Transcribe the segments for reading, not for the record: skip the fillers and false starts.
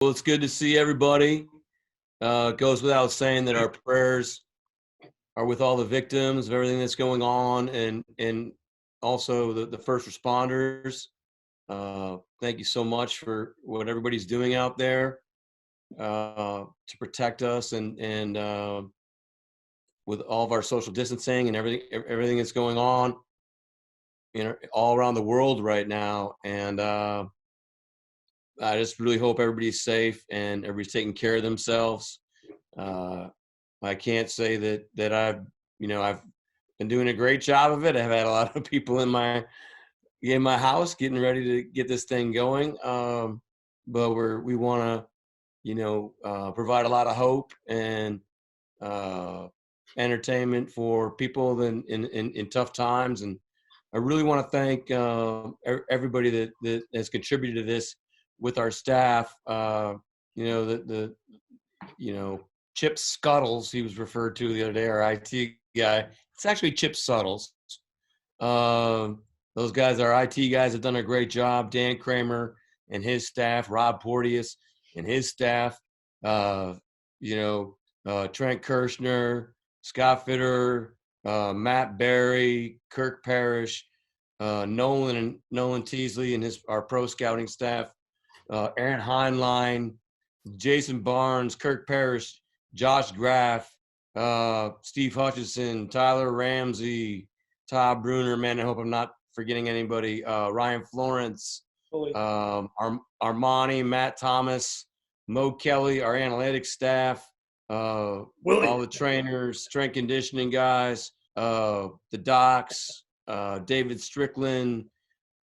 it's good to see everybody. It goes without saying that our prayers are with all the victims of everything that's going on, and also the first responders. Thank you so much for what everybody's doing out there to protect us, and with all of our social distancing and everything that's going on, all around the world right now. And I just really hope everybody's safe and everybody's taking care of themselves. I can't say that I've been doing a great job of it. I've had a lot of people in my house getting ready to get this thing going. But we want to provide a lot of hope and entertainment for people in tough times. And I really want to thank everybody that has contributed to this with our staff. Chip Scuttles, he was referred to the other day, our IT guy. It's actually Chip Suttles. Those guys, our IT guys, have done a great job. Dan Kramer and his staff, Rob Porteous and his staff, Trent Kirshner, Scott Fitter, Matt Berry, Kirk Parrish, Nolan Teasley and our pro scouting staff, Aaron Heinlein, Jason Barnes, Kirk Parrish, Josh Graff, Steve Hutchison, Tyler Ramsey, Todd Bruner. Man, I hope I'm not forgetting anybody. Ryan Florence, Armani, Matt Thomas, Mo Kelly, our analytics staff, all the trainers, strength conditioning guys, the docs, David Strickland,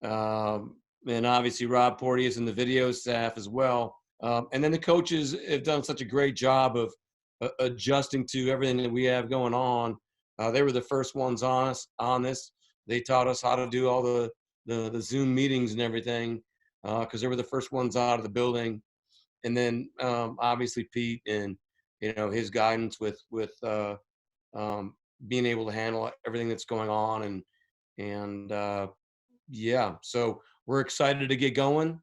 and obviously Rob Porteous and the video staff as well. And then the coaches have done such a great job of adjusting to everything that we have going on. They were the first ones on this. They taught us how to do all the Zoom meetings and everything, because they were the first ones out of the building. And then obviously Pete and his guidance with being able to handle everything that's going on, and so we're excited to get going.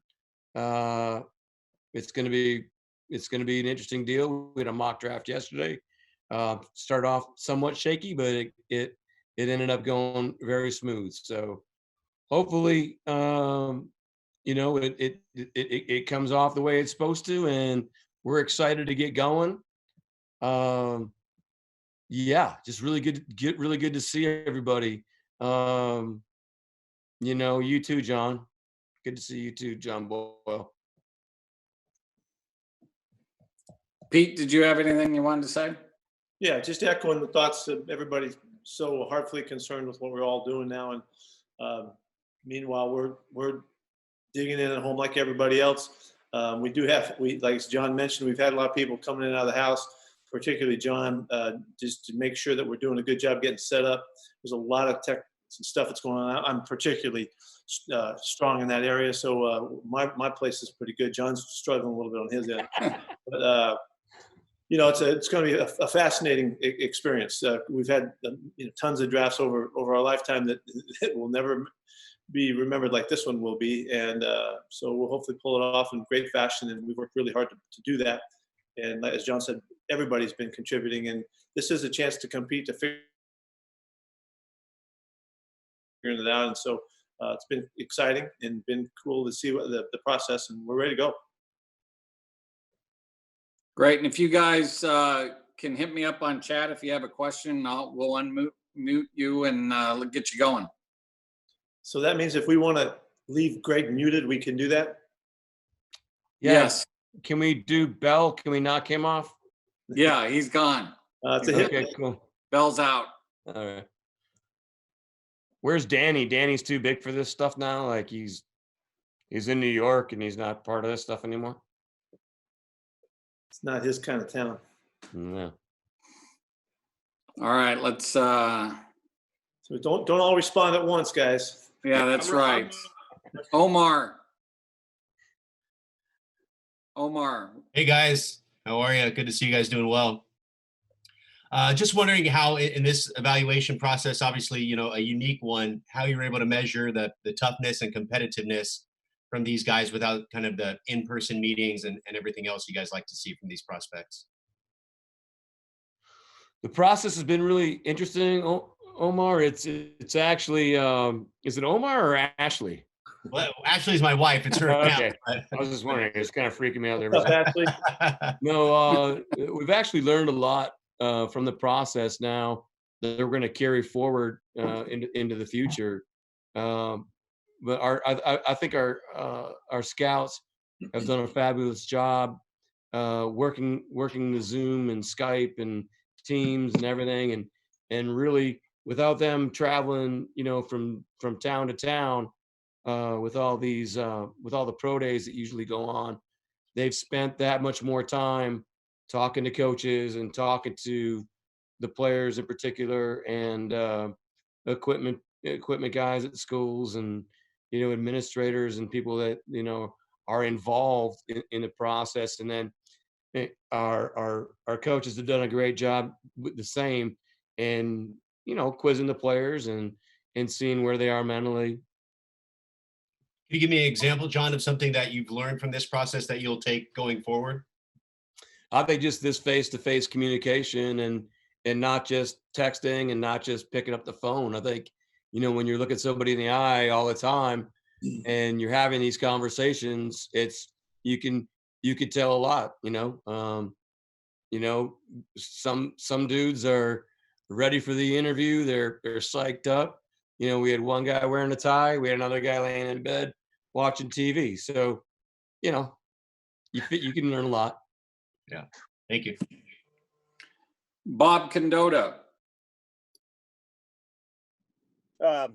It's going to be an interesting deal. We had a mock draft yesterday. Started off somewhat shaky, but it ended up going very smooth. So hopefully, it comes off the way it's supposed to, and we're excited to get going. Just really good to see everybody. You too, John. Good to see you too, John Boyle. Pete, did you have anything you wanted to say? Yeah, just echoing the thoughts of everybody so heartfully concerned with what we're all doing now. And meanwhile, we're digging in at home like everybody else. Like as John mentioned, we've had a lot of people coming in and out of the house, particularly John, just to make sure that we're doing a good job getting set up. There's a lot of tech stuff that's going on. I'm particularly strong in that area, so my place is pretty good. John's struggling a little bit on his end, but it's going to be a fascinating experience. We've had tons of drafts over our lifetime that will never be remembered like this one will be, and so we'll hopefully pull it off in great fashion. And we've worked really hard to do that. And as John said, everybody's been contributing, and this is a chance to compete, to figure it out. And so it's been exciting and been cool to see the process, and we're ready to go. Great. And if you guys can hit me up on chat if you have a question, we'll unmute you and get you going. So that means if we want to leave Greg muted, we can do that? Yes. Can we do Bell? Can we knock him off? Yeah, he's gone. Okay, cool. Bell's out. All right. Where's Danny? Danny's too big for this stuff now. Like he's in New York and he's not part of this stuff anymore. It's not his kind of town. Yeah. All right, let's. So don't all respond at once, guys. Yeah, that's right. Omar. Hey guys, how are you? Good to see you guys doing well. Just wondering how in this evaluation process, obviously, a unique one, how you were able to measure the toughness and competitiveness from these guys without kind of the in-person meetings and everything else you guys like to see from these prospects? The process has been really interesting, Omar. It's actually, is it Omar or Ashley? Well, Ashley's my wife. It's her account. Okay. I was just wondering. It's kind of freaking me out there. What's up, Ashley? No, we've actually learned a lot from the process now that we're going to carry forward into the future. But I think our scouts have done a fabulous job working the Zoom and Skype and Teams and everything, and really without them traveling, from town to town with all the pro days that usually go on, they've spent that much more time talking to coaches and talking to the players in particular, and equipment guys at the schools, and administrators and people that are involved in the process. And then our coaches have done a great job with the same, and quizzing the players and seeing where they are mentally. Can you give me an example, John, of something that you've learned from this process that you'll take going forward? I think just this face-to-face communication, and not just texting and not just picking up the phone. I think, when you're looking somebody in the eye all the time and you're having these conversations, you can tell a lot. Some dudes are ready for the interview. They're psyched up. We had one guy wearing a tie. We had another guy laying in bed watching TV. So, you can learn a lot. Yeah. Thank you. Bob Condota.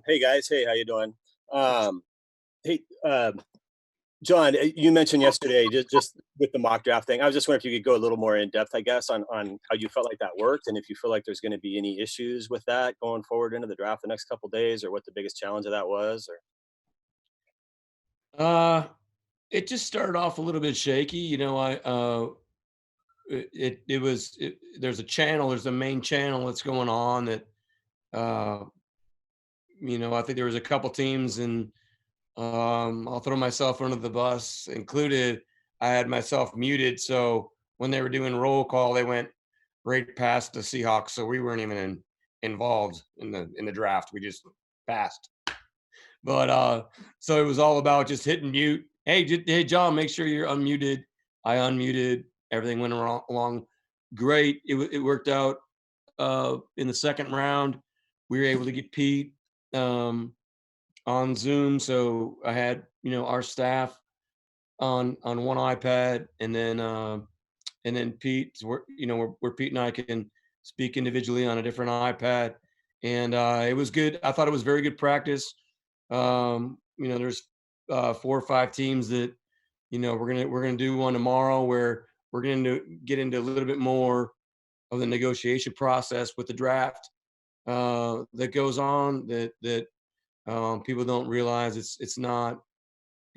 Hey guys, hey, how you doing? Hey, John, you mentioned yesterday just with the mock draft thing. I was just wondering if you could go a little more in depth, I guess, on how you felt like that worked, and if you feel like there's going to be any issues with that going forward into the draft the next couple of days, or what the biggest challenge of that was, or. It just started off a little bit shaky. There's a main channel that's going on that, I think there was a couple teams, and I'll throw myself under the bus included. I had myself muted. So when they were doing roll call, they went right past the Seahawks. So we weren't even involved in the draft. We just passed. But so it was all about just hitting mute. Hey, John, make sure you're unmuted. I unmuted. Everything went along great. It worked out. In the second round, we were able to get Pete on Zoom. So I had our staff on one iPad, and then Pete, where Pete and I can speak individually on a different iPad, and it was good. I thought it was very good practice. There's 4 or 5 teams that we're gonna do one tomorrow where we're gonna get into a little bit more of the negotiation process with the draft that goes on, that people don't realize. It's not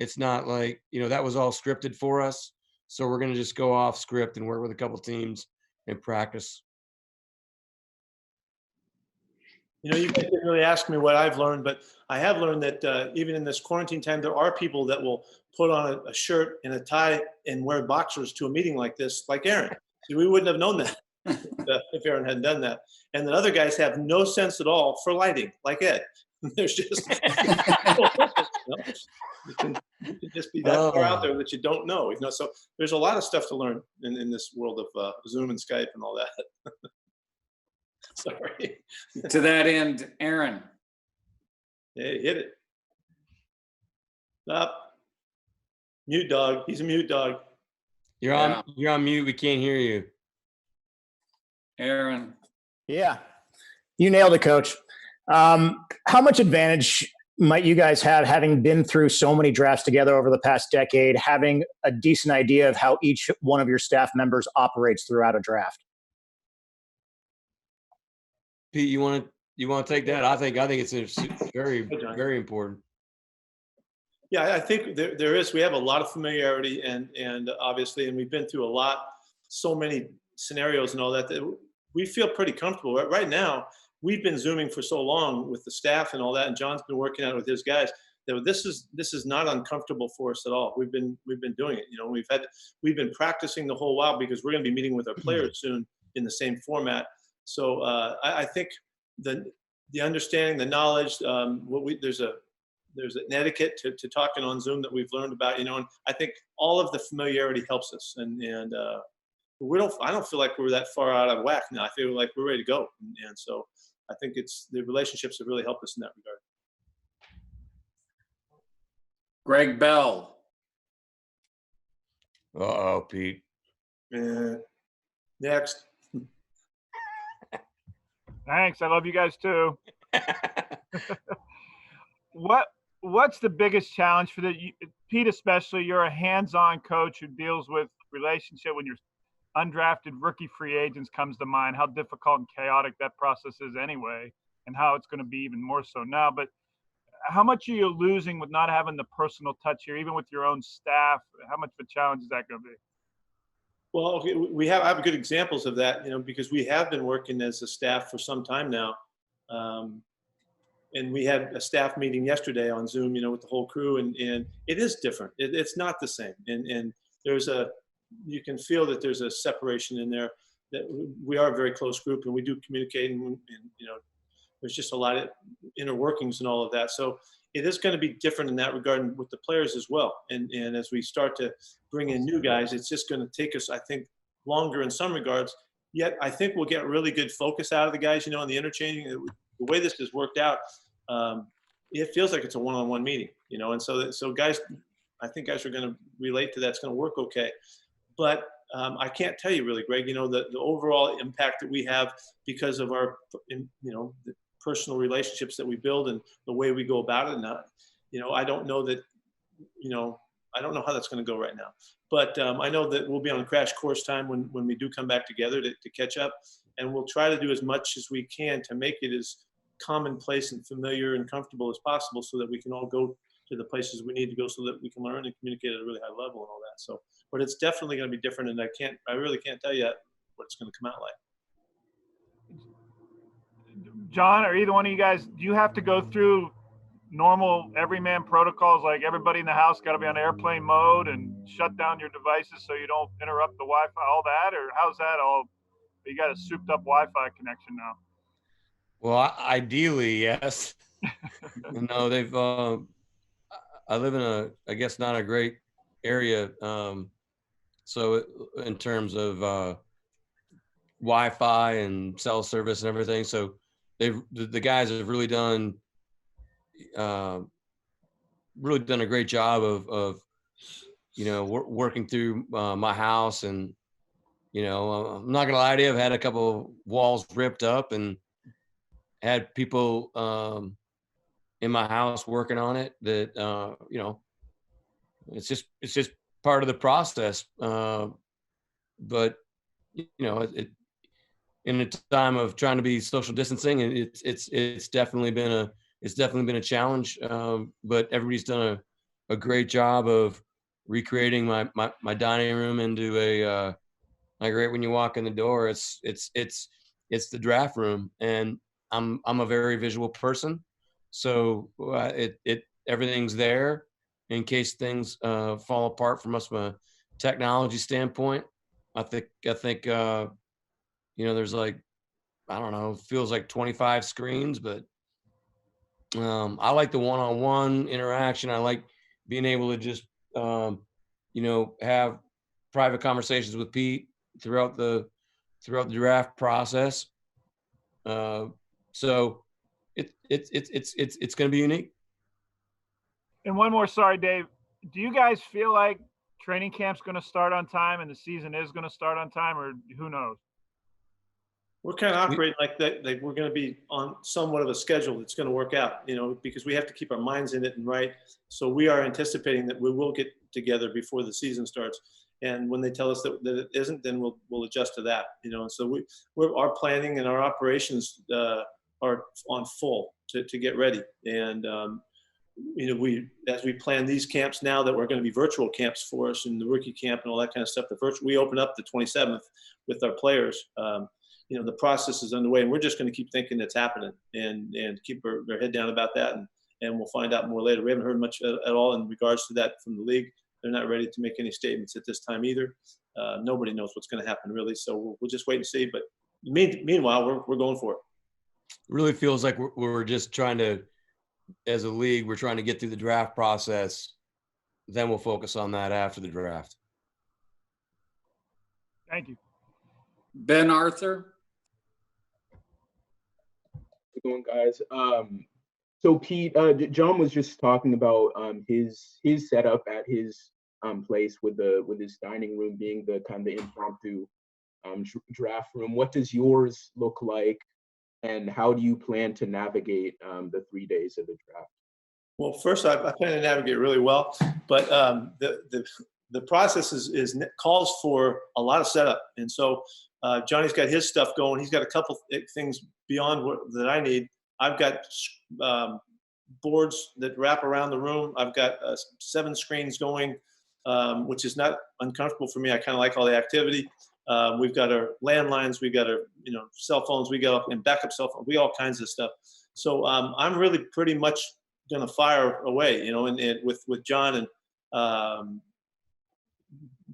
like that was all scripted for us. So we're gonna just go off script and work with a couple teams and practice. You guys didn't really ask me what I've learned, but I have learned that even in this quarantine time, there are people that will put on a shirt and a tie and wear boxers to a meeting like this, like Aaron. See, we wouldn't have known that if Aaron hadn't done that. And then other guys have no sense at all for lighting, like Ed. There's just you can just be that far out there that you don't know. So there's a lot of stuff to learn in this world of Zoom and Skype and all that. Sorry. To that end, Aaron. Hey, hit it. Stop. Mute dog. He's a mute dog. You're on mute. We can't hear you. Aaron. Yeah, you nailed it, Coach. How much advantage might you guys have, having been through so many drafts together over the past decade, having a decent idea of how each one of your staff members operates throughout a draft? Pete, you want to take that? I think it's very, very important. Yeah, I think there is. We have a lot of familiarity, and obviously, and we've been through so many scenarios and all that we feel pretty comfortable. Right now, we've been Zooming for so long with the staff and all that, and John's been working out with his guys. this is not uncomfortable for us at all. We've been doing it. You know, we've been practicing the whole while because we're going to be meeting with our players soon in the same format. So I think the understanding, the knowledge, there's an etiquette to talking on Zoom that we've learned about, you know, and I think all of the familiarity helps us. And I don't feel like we're that far out of whack now. I feel like we're ready to go. And so I think the relationships have really helped us in that regard. Greg Bell. Uh-oh, Pete. Next. Thanks. I love you guys too. What's the biggest challenge for Pete, especially? You're a hands-on coach who deals with relationship when you're undrafted rookie free agents comes to mind, how difficult and chaotic that process is anyway, and how it's going to be even more so now. But how much are you losing with not having the personal touch here, even with your own staff? How much of a challenge is that going to be? Well, okay, I have good examples of that, you know, because we have been working as a staff for some time now. And we had a staff meeting yesterday on Zoom, you know, with the whole crew, and it is different. It's not the same. And you can feel that there's a separation in there, that we are a very close group and we do communicate, and you know, there's just a lot of inner workings and all of that. So it is going to be different in that regard with the players as well. And as we start to bring in new guys, it's just going to take us, I think, longer in some regards. Yet I think we'll get really good focus out of the guys, you know, on the interchanging. The way this has worked out, it feels like it's a one-on-one meeting, you know. And so guys, I think guys are going to relate to that. It's going to work okay. But I can't tell you really, Greg, you know, the overall impact that we have because of our, you know, the personal relationships that we build and the way we go about it. And, you know, I don't know that, you know, I don't know how that's going to go right now. But I know that we'll be on crash course time when we do come back together to catch up. And we'll try to do as much as we can to make it as commonplace and familiar and comfortable as possible so that we can all go to the places we need to go so that we can learn and communicate at a really high level and all that. So, but it's definitely going to be different, and I really can't tell you what it's going to come out like. John, or either one of you guys, do you have to go through normal everyman protocols, like everybody in the house got to be on airplane mode and shut down your devices so you don't interrupt the Wi-Fi, all that? Or how's that all? You got a souped up Wi-Fi connection now. Well, ideally, yes. No, they've, I live in I guess not a great area. So in terms of Wi-Fi and cell service and everything. So the guys have really done a great job of you know, working through my house. And, you know, I'm not gonna lie to you, I've had a couple of walls ripped up and had people in my house working on it that, you know, it's just part of the process. But, you know, in a time of trying to be social distancing, and it's definitely been a challenge. But everybody's done a great job of recreating my dining room into a like right when you walk in the door, it's the draft room, and I'm a very visual person, so everything's there in case things fall apart from us from a technology standpoint. I think you know, there's like, I don't know, feels like 25 screens, but I like the one-on-one interaction. I like being able to just you know, have private conversations with Pete throughout the draft process. So it's going to be unique. And one more, sorry, Dave. Do you guys feel like training camp's going to start on time and the season is going to start on time, or who knows? We're kind of operating like that. Like we're going to be on somewhat of a schedule that's going to work out, you know, because we have to keep our minds in it and right. So we are anticipating that we will get together before the season starts. And when they tell us that it isn't, then we'll adjust to that, you know. So our planning and our operations are on full to get ready. And you know, as we plan these camps now that we're going to be virtual camps for us, and the rookie camp and all that kind of stuff, we open up the 27th with our players. You know, the process is underway, and we're just going to keep thinking it's happening and keep our head down about that and we'll find out more later. We haven't heard much at all in regards to that from the league. They're not ready to make any statements at this time either. Nobody knows what's going to happen really, so we'll just wait and see. But meanwhile, we're going for it. It really feels like we're just trying to, as a league, we're trying to get through the draft process. Then we'll focus on that after the draft. Thank you. Ben Arthur. How's it going, guys? So Pete, John was just talking about his setup at his place with his dining room being the kind of the impromptu draft room. What does yours look like, and how do you plan to navigate the 3 days of the draft? Well, first, I plan to navigate really well, but the process calls for a lot of setup, and so Johnny's got his stuff going. He's got a couple things beyond that I need. I've got boards that wrap around the room. I've got 7 screens going, which is not uncomfortable for me. I kind of like all the activity. We've got our landlines, we got our cell phones, we got and backup cell phones, we got all kinds of stuff. So I'm really pretty much going to fire away, and with John and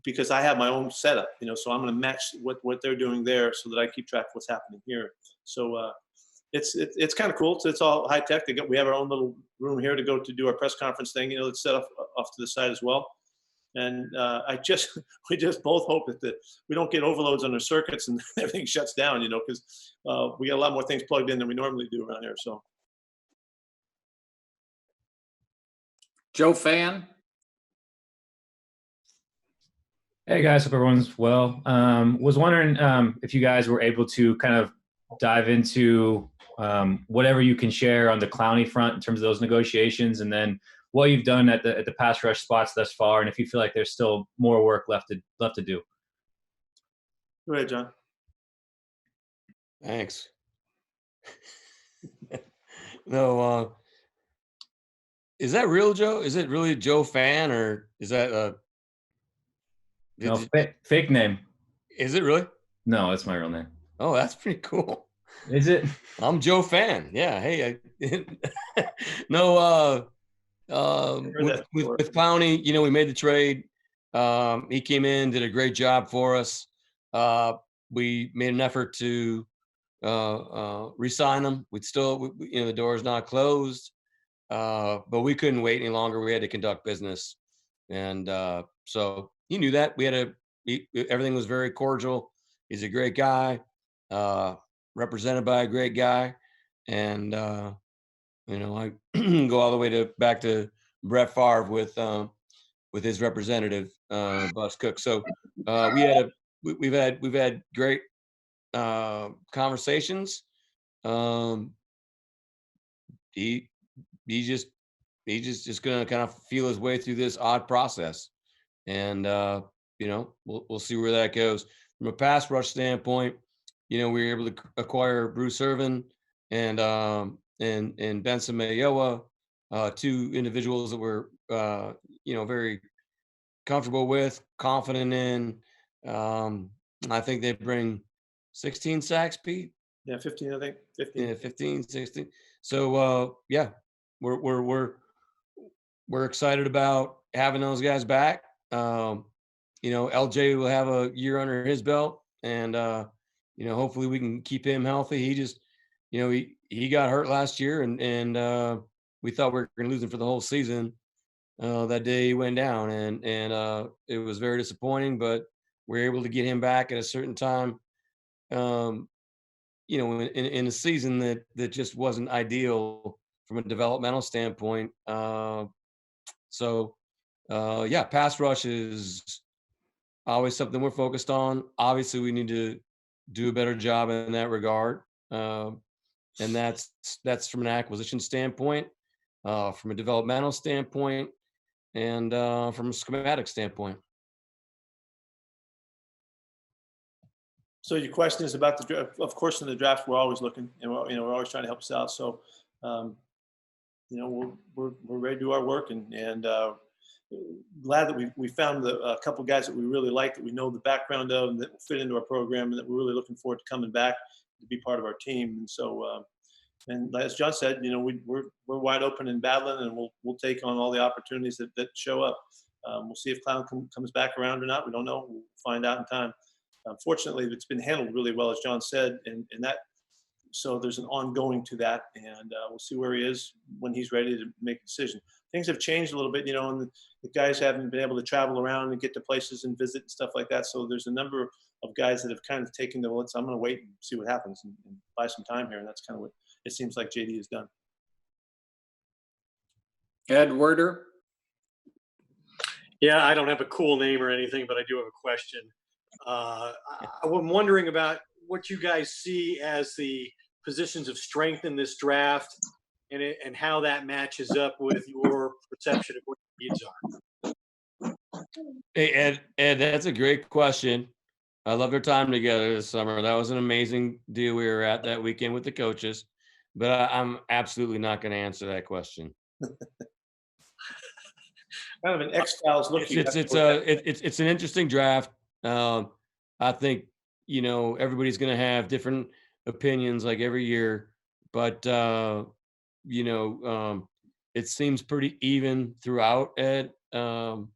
because I have my own setup, so I'm going to match what they're doing there so that I keep track of what's happening here. So it's kind of cool. So it's all high tech. We have our own little room here to go to do our press conference thing. It's set off to the side as well. And we just both hope that we don't get overloads on the circuits and everything shuts down, because we got a lot more things plugged in than we normally do around here. So, Joe Fan. Hey guys, hope everyone's well. Was wondering if you guys were able to kind of dive into whatever you can share on the Clowney front in terms of those negotiations, and then what you've done at the pass rush spots thus far, and if you feel like there's still more work left to do. Go ahead, John. Thanks. No, is that real, Joe? Is it really Joe Fan, or is that no, fake name? Is it really? No, it's my real name. Oh, that's pretty cool. Is it? I'm Joe Fan. Yeah. Hey, no. With Clowney, we made the trade. He came in, did a great job for us. We made an effort to re-sign him. We'd still, the door's not closed, but we couldn't wait any longer. We had to conduct business, and so he knew that. Everything was very cordial. He's a great guy, represented by a great guy, and I go all the way back to Brett Favre with his representative, Bus Cook. So we've had great conversations. He's just gonna kind of feel his way through this odd process, and we'll see where that goes. From a pass rush standpoint, we were able to acquire Bruce Irvin and Benson Mayowa, 2 individuals that we're very comfortable with, confident in. I think they bring 16 sacks, Pete. Yeah, 15, I think. 15. Yeah, 15, 16. So we're excited about having those guys back. LJ will have a year under his belt, and hopefully we can keep him healthy. He just he got hurt last year, and we thought we were going to lose him for the whole season. That day he went down, and it was very disappointing, but we were able to get him back at a certain time, in a season that just wasn't ideal from a developmental standpoint. Pass rush is always something we're focused on. Obviously, we need to do a better job in that regard. And that's from an acquisition standpoint, from a developmental standpoint, and from a schematic standpoint. So your question is about the draft. Of course, in the draft, we're always looking, and we're always trying to help us out. So, we're ready to do our work, and glad that we found a couple guys that we really like, that we know the background of, and that will fit into our program, and that we're really looking forward to coming back to be part of our team. And so, And as John said, we're wide open and battling, and we'll take on all the opportunities that show up. We'll see if Clown comes back around or not. We don't know. We'll find out in time. Fortunately, it's been handled really well, as John said, and that. So there's an ongoing to that, and we'll see where he is when he's ready to make a decision. Things have changed a little bit, and the guys haven't been able to travel around and get to places and visit and stuff like that. So there's a number of guys that have kind of taken the, I'm going to wait and see what happens and buy some time here, and that's kind of what it seems like JD has done. Ed Werder. Yeah, I don't have a cool name or anything, but I do have a question. I'm wondering about what you guys see as the positions of strength in this draft, and how that matches up with your perception of what your needs are. Hey, Ed, that's a great question. I loved our time together this summer. That was an amazing deal we were at that weekend with the coaches, but I'm absolutely not going to answer that question. Kind of an X-Files look. It's an interesting draft. I think, everybody's going to have different opinions like every year, but it seems pretty even throughout, Ed. But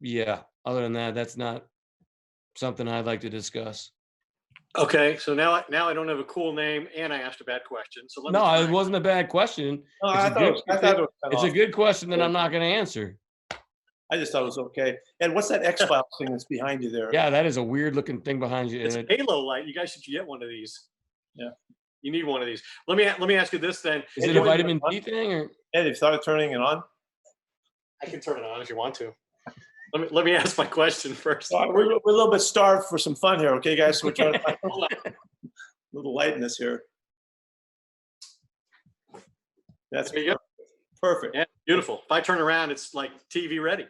yeah, other than that, that's not something I'd like to discuss. Okay, so now I don't have a cool name, and I asked a bad question. So it wasn't a bad question. It's a good question that I'm not going to answer. I just thought it was okay. And what's that X-Files thing that's behind you there? Yeah, that is a weird looking thing behind you. It's a halo light. You guys should get one of these. Yeah, you need one of these. Let me ask you this then. Is it a vitamin D thing, or Ed, you thought of turning it on? I can turn it on if you want to. Let me ask my question first. We're a little bit starved for some fun here, okay, guys? So we're trying to find a little lightness here. That's perfect. Yeah, beautiful. If I turn around, it's like TV ready.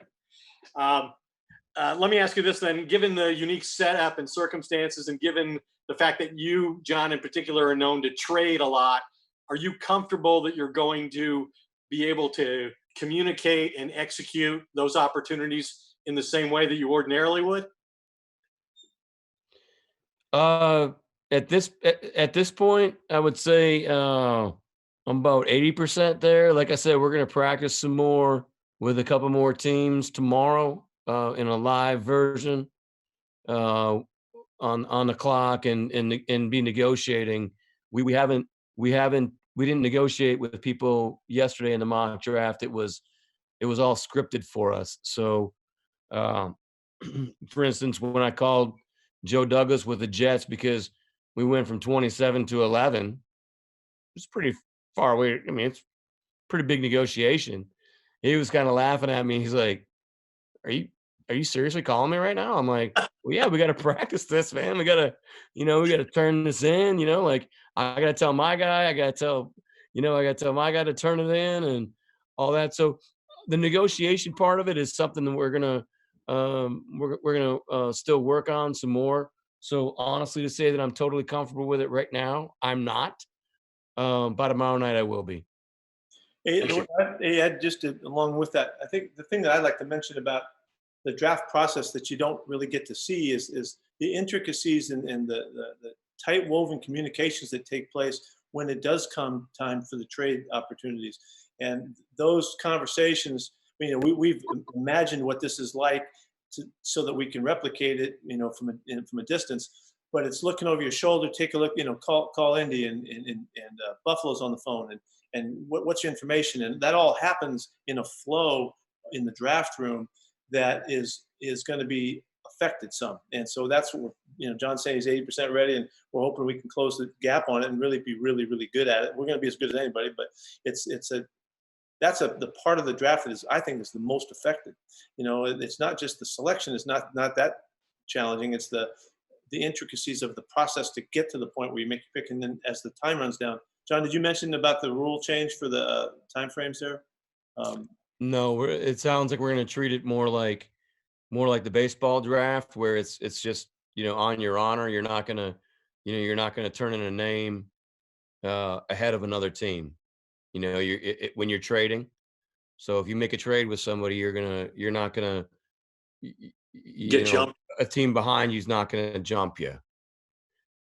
Let me ask you this then. Given the unique setup and circumstances, and given the fact that you, John, in particular, are known to trade a lot, are you comfortable that you're going to be able to communicate and execute those opportunities in the same way that you ordinarily would? At this point, I would say I'm about 80% there. Like I said, we're going to practice some more with a couple more teams tomorrow in a live version on the clock and be negotiating. We didn't negotiate with people yesterday in the mock draft. It was all scripted for us. So, for instance, when I called Joe Douglas with the Jets because we went from 27 to 11, it's pretty far away. I mean, it's a pretty big negotiation. He was kind of laughing at me. He's like, are you seriously calling me right now? I'm like, well, yeah, we got to practice this, man. We got to turn this in, like I got to tell my guy, I got to tell my guy to turn it in and all that. So the negotiation part of it is something that we're going to still work on some more. So honestly, to say that I'm totally comfortable with it right now, I'm not. By tomorrow night, I will be. Hey, Ed, just along with that, I think the thing that I'd like to mention about the draft process that you don't really get to see is the intricacies and the tight woven communications that take place when it does come time for the trade opportunities. And those conversations, we've imagined what this is like so that we can replicate it, from a distance. But it's looking over your shoulder, take a look, call Indy and Buffalo's on the phone and what's your information? And that all happens in a flow in the draft room that is going to be affected some. And so that's what John's saying he's 80% ready, and we're hoping we can close the gap on it and really be really, really good at it. We're going to be as good as anybody, but that's the part of the draft that I think is the most affected. It's not just the selection is not that challenging. It's the intricacies of the process to get to the point where you make your pick, and then as the time runs down. John, did you mention about the rule change for the time frames there? No, it sounds like we're going to treat it more like the baseball draft, where it's just on your honor. You're not going to turn in a name ahead of another team. When you're trading. So if you make a trade with somebody, you're not gonna get jumped. A team behind you is not going to jump you.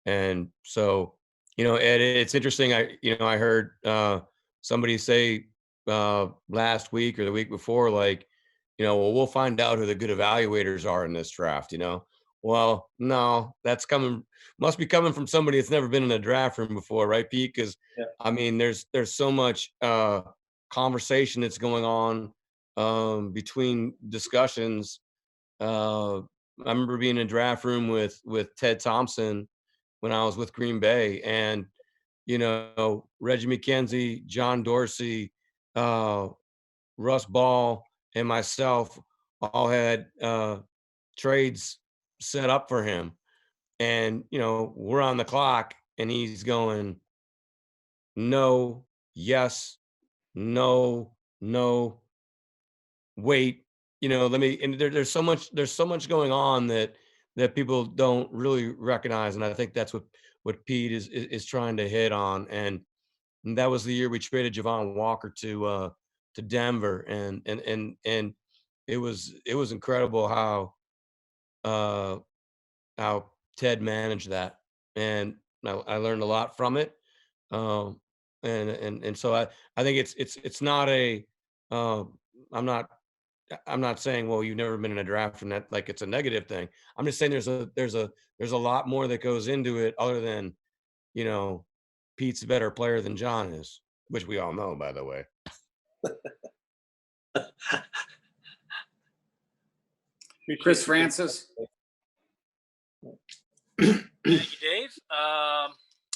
And so Ed, it's interesting. I heard somebody say last week or the week before, like, well, we'll find out who the good evaluators are in this draft. Well, no, must be coming from somebody that's never been in a draft room before, right, Pete? Because Yeah. I mean, there's so much conversation that's going on between discussions. I remember being in a draft room with Ted Thompson when I was with Green Bay, and Reggie McKenzie, John Dorsey, Russ Ball, and myself all had trades set up for him. And, we're on the clock and he's going, no, yes, no, no, wait, let me, and there's so much going on that people don't really recognize. And I think that's what Pete is trying to hit on. And that was the year we traded Javon Walker to Denver. And it was incredible how Ted managed that. And I learned a lot from it. And so I think it's not I'm not saying, well, you've never been in a draft and that like it's a negative thing. I'm just saying there's a lot more that goes into it other than, Pete's a better player than John is, which we all know, by the way. Chris Francis. Thank you, Dave.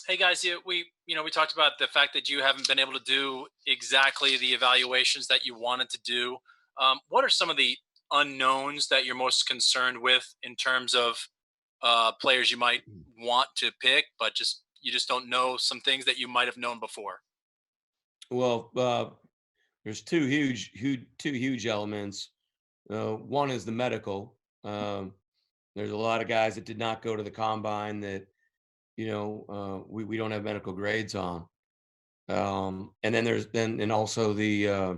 Hey guys, we talked about the fact that you haven't been able to do exactly the evaluations that you wanted to do. What are some of the unknowns that you're most concerned with in terms of players you might want to pick, but you just don't know some things that you might have known before? Well, there's two huge elements. One is the medical. There's a lot of guys that did not go to the combine that, we don't have medical grades on. And then there's also the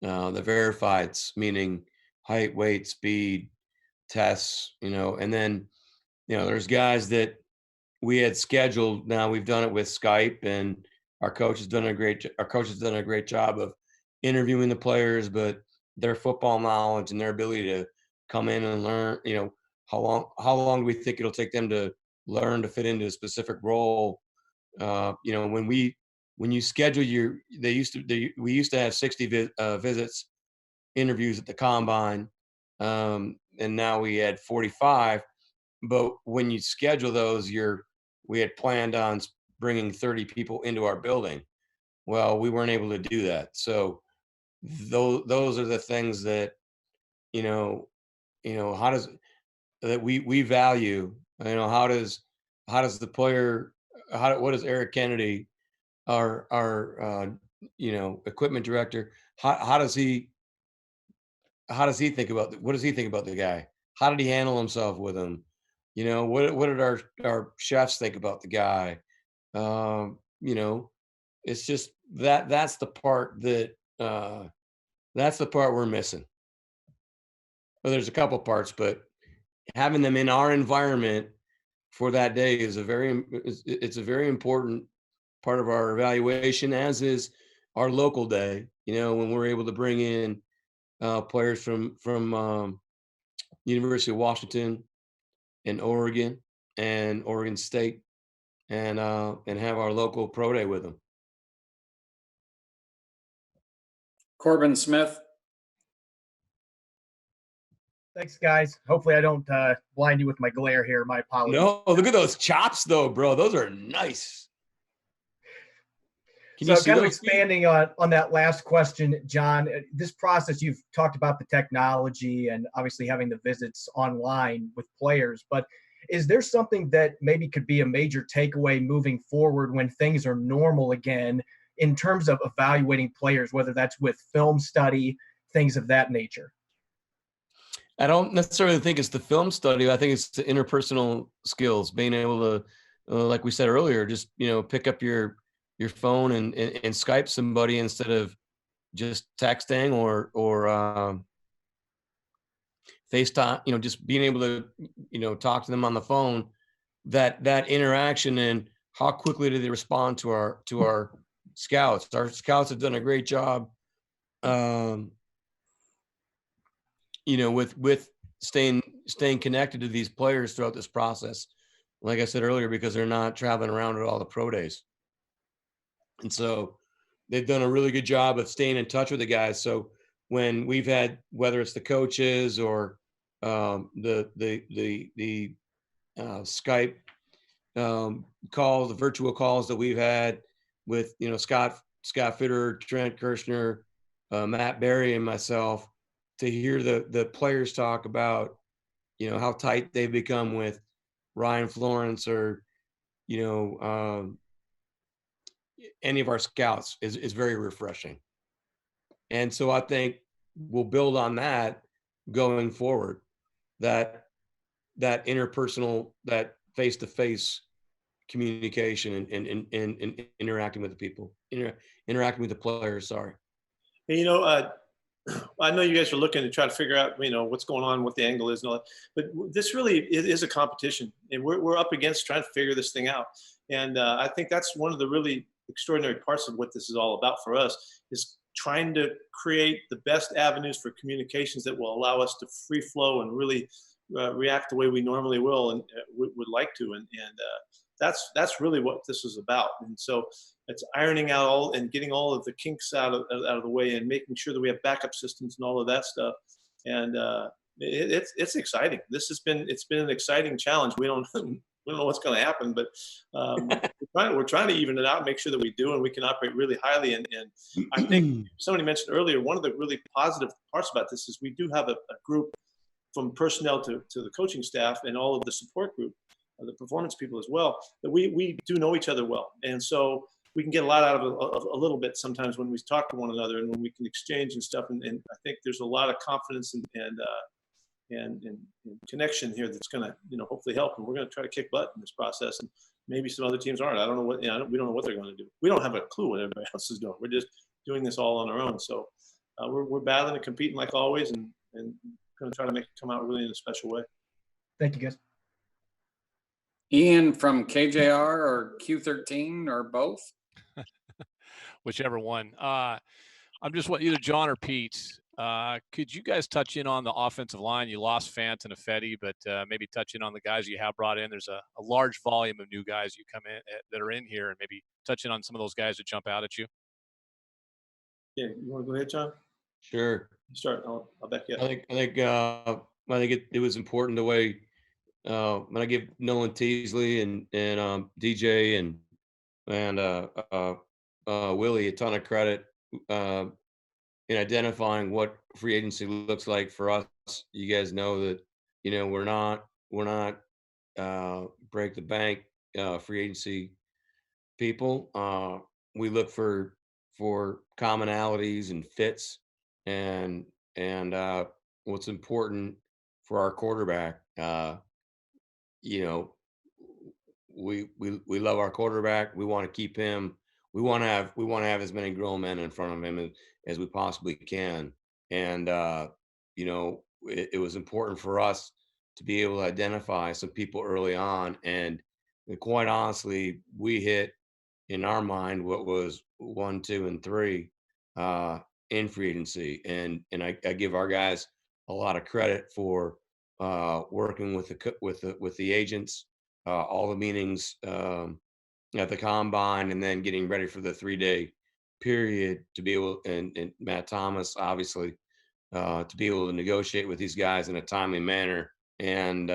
verifieds, meaning height, weight, speed tests, and then, there's guys that we had scheduled. Now we've done it with Skype, and our coach has done a great job of interviewing the players, but their football knowledge and their ability to come in and learn, how long do we think it'll take them to learn to fit into a specific role? When you schedule we used to have 60 visits, interviews at the combine, and now we had 45. But when you schedule those, we had planned on bringing 30 people into our building. Well, we weren't able to do that. So those are the things that, how does that we value, how does the player, what does Eric Kennedy, our equipment director, how does he think about, what does he think about the guy? How did he handle himself with him? What did our chefs think about the guy? It's just that's the part we're missing. Well, there's a couple parts, but having them in our environment for that day is a very important part of our evaluation, as is our local day, when we're able to bring in players from University of Washington and Oregon and Oregon State, and have our local pro day with them. Corbin Smith. Thanks, guys. Hopefully I don't blind you with my glare here. My apologies. No, look at those chops, though, bro. Those are nice. So kind of expanding on that last question, John, this process, you've talked about the technology and obviously having the visits online with players, but is there something that maybe could be a major takeaway moving forward when things are normal again in terms of evaluating players, whether that's with film study, things of that nature? I don't necessarily think it's the film study. I think it's the interpersonal skills, being able to, like we said earlier, just, pick up your phone and Skype somebody instead of just texting or FaceTime, just being able to, talk to them on the phone, that interaction, and how quickly do they respond to our scouts? Our scouts have done a great job, with staying connected to these players throughout this process. Like I said earlier, because they're not traveling around at all the pro days. And so they've done a really good job of staying in touch with the guys. So when we've had, whether it's the coaches or the Skype calls, the virtual calls that we've had with, Scott Fitter, Trent Kirshner, Matt Berry, and myself, to hear the players talk about, how tight they've become with Ryan Florence or, any of our scouts is very refreshing. And so I think we'll build on that going forward, that interpersonal, that face-to-face communication and interacting with the people, interacting with the players. Sorry. And, I know you guys are looking to try to figure out, what's going on, what the angle is and all that, but this really is a competition, and we're up against trying to figure this thing out. And I think that's one of the really extraordinary parts of what this is all about for us, is trying to create the best avenues for communications that will allow us to free flow and really react the way we normally will and would like to. And that's really what this is about. And so it's ironing out all and getting all of the kinks out of the way and making sure that we have backup systems and all of that stuff. And it's exciting. It's been an exciting challenge. We don't know what's going to happen, but we're trying to even it out, and make sure that we do, and we can operate really highly. And I think somebody mentioned earlier, one of the really positive parts about this is we do have a group from personnel to the coaching staff and all of the support group, the performance people as well, that we do know each other well. And so we can get a lot out of a little bit sometimes when we talk to one another and when we can exchange and stuff. And I think there's a lot of confidence and connection here that's going to, hopefully help. And we're going to try to kick butt in this process. And maybe some other teams aren't. I don't know what, we don't know what they're going to do. We don't have a clue what everybody else is doing. We're just doing this all on our own. So we're battling and competing like always, and going to try to make it come out really in a special way. Thank you, guys. Ian from KJR or Q13 or both? Whichever one. I'm just what, either John or Pete. Could you guys touch in on the offensive line? You lost Fant and Ifedi, but maybe touch in on the guys you have brought in. There's a large volume of new guys you come in that are in here, and maybe touch in on some of those guys that jump out at you. Yeah, you want to go ahead, John? Sure. Start. I'll back you up. I think it was important the way when I give Nolan Teasley and DJ and Willie a ton of credit in identifying what free agency looks like for us. You guys know that we're not break the bank free agency people. We look for commonalities and fits, and what's important for our quarterback. We love our quarterback. We want to keep him. We want to have as many grown men in front of him as we possibly can. And it was important for us to be able to identify some people early on. And quite honestly, we hit in our mind what was 1, 2, and 3 in free agency. And I give our guys a lot of credit for working with the agents, all the meetings at the combine, and then getting ready for the 3-day period to be able, and Matt Thomas, obviously, to be able to negotiate with these guys in a timely manner, and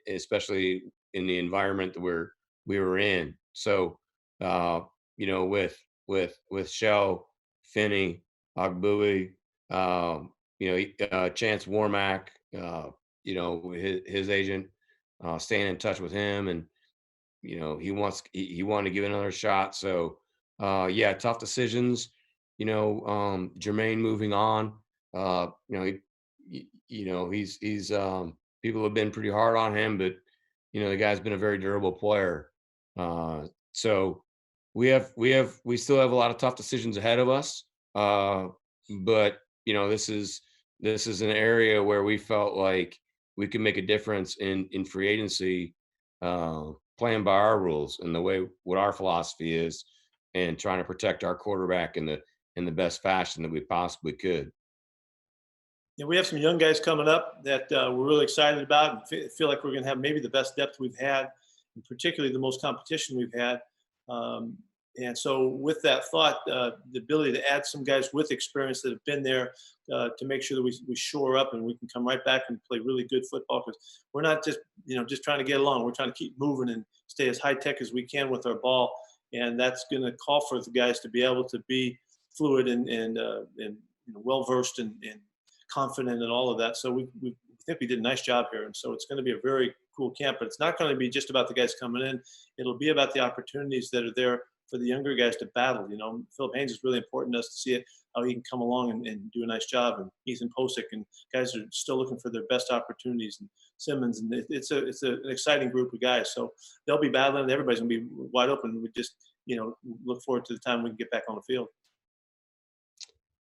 especially in the environment that we were in. So, with Shell, Finney, Ogbui, Chance Warmack, his agent, staying in touch with him, and he wanted to give it another shot. So tough decisions. Jermaine moving on. He's people have been pretty hard on him, but the guy's been a very durable player. So we still have a lot of tough decisions ahead of us. But this is an area where we felt like we could make a difference in free agency playing by our rules and the way what our philosophy is, and trying to protect our quarterback in the best fashion that we possibly could. Yeah, we have some young guys coming up that we're really excited about, and feel like we're going to have maybe the best depth we've had, and particularly the most competition we've had. And so with that thought, the ability to add some guys with experience that have been there to make sure that we shore up and we can come right back and play really good football, because we're not just, just trying to get along. We're trying to keep moving and stay as high tech as we can with our ball. And that's going to call for the guys to be able to be fluid and well-versed and confident and all of that. So we think we did a nice job here. And so it's going to be a very cool camp, but it's not going to be just about the guys coming in. It'll be about the opportunities that are there for the younger guys to battle. Philip Haynes is really important to us to see it, how he can come along and do a nice job. And Ethan Posick, and guys are still looking for their best opportunities, and Simmons. And it's an exciting group of guys. So they'll be battling. Everybody's going to be wide open. We just, look forward to the time we can get back on the field.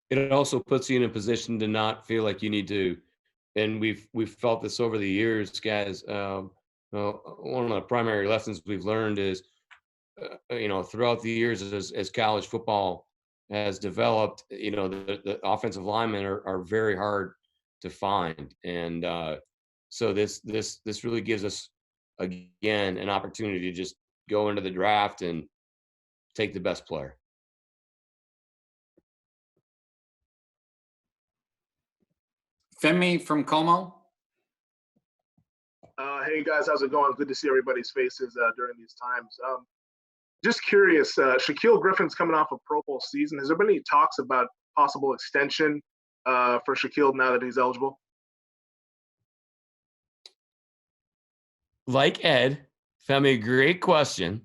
It also puts you in a position to not feel like you need to, and we've felt this over the years, guys. One of the primary lessons we've learned is, throughout the years as college football has developed, the offensive linemen are very hard to find, and so this really gives us again an opportunity to just go into the draft and take the best player. Femi from Como. Hey guys, how's it going? Good to see everybody's faces during these times. Just curious, Shaquille Griffin's coming off a Pro Bowl season. Has there been any talks about possible extension for Shaquille now that he's eligible? Like Ed, Femi, great question.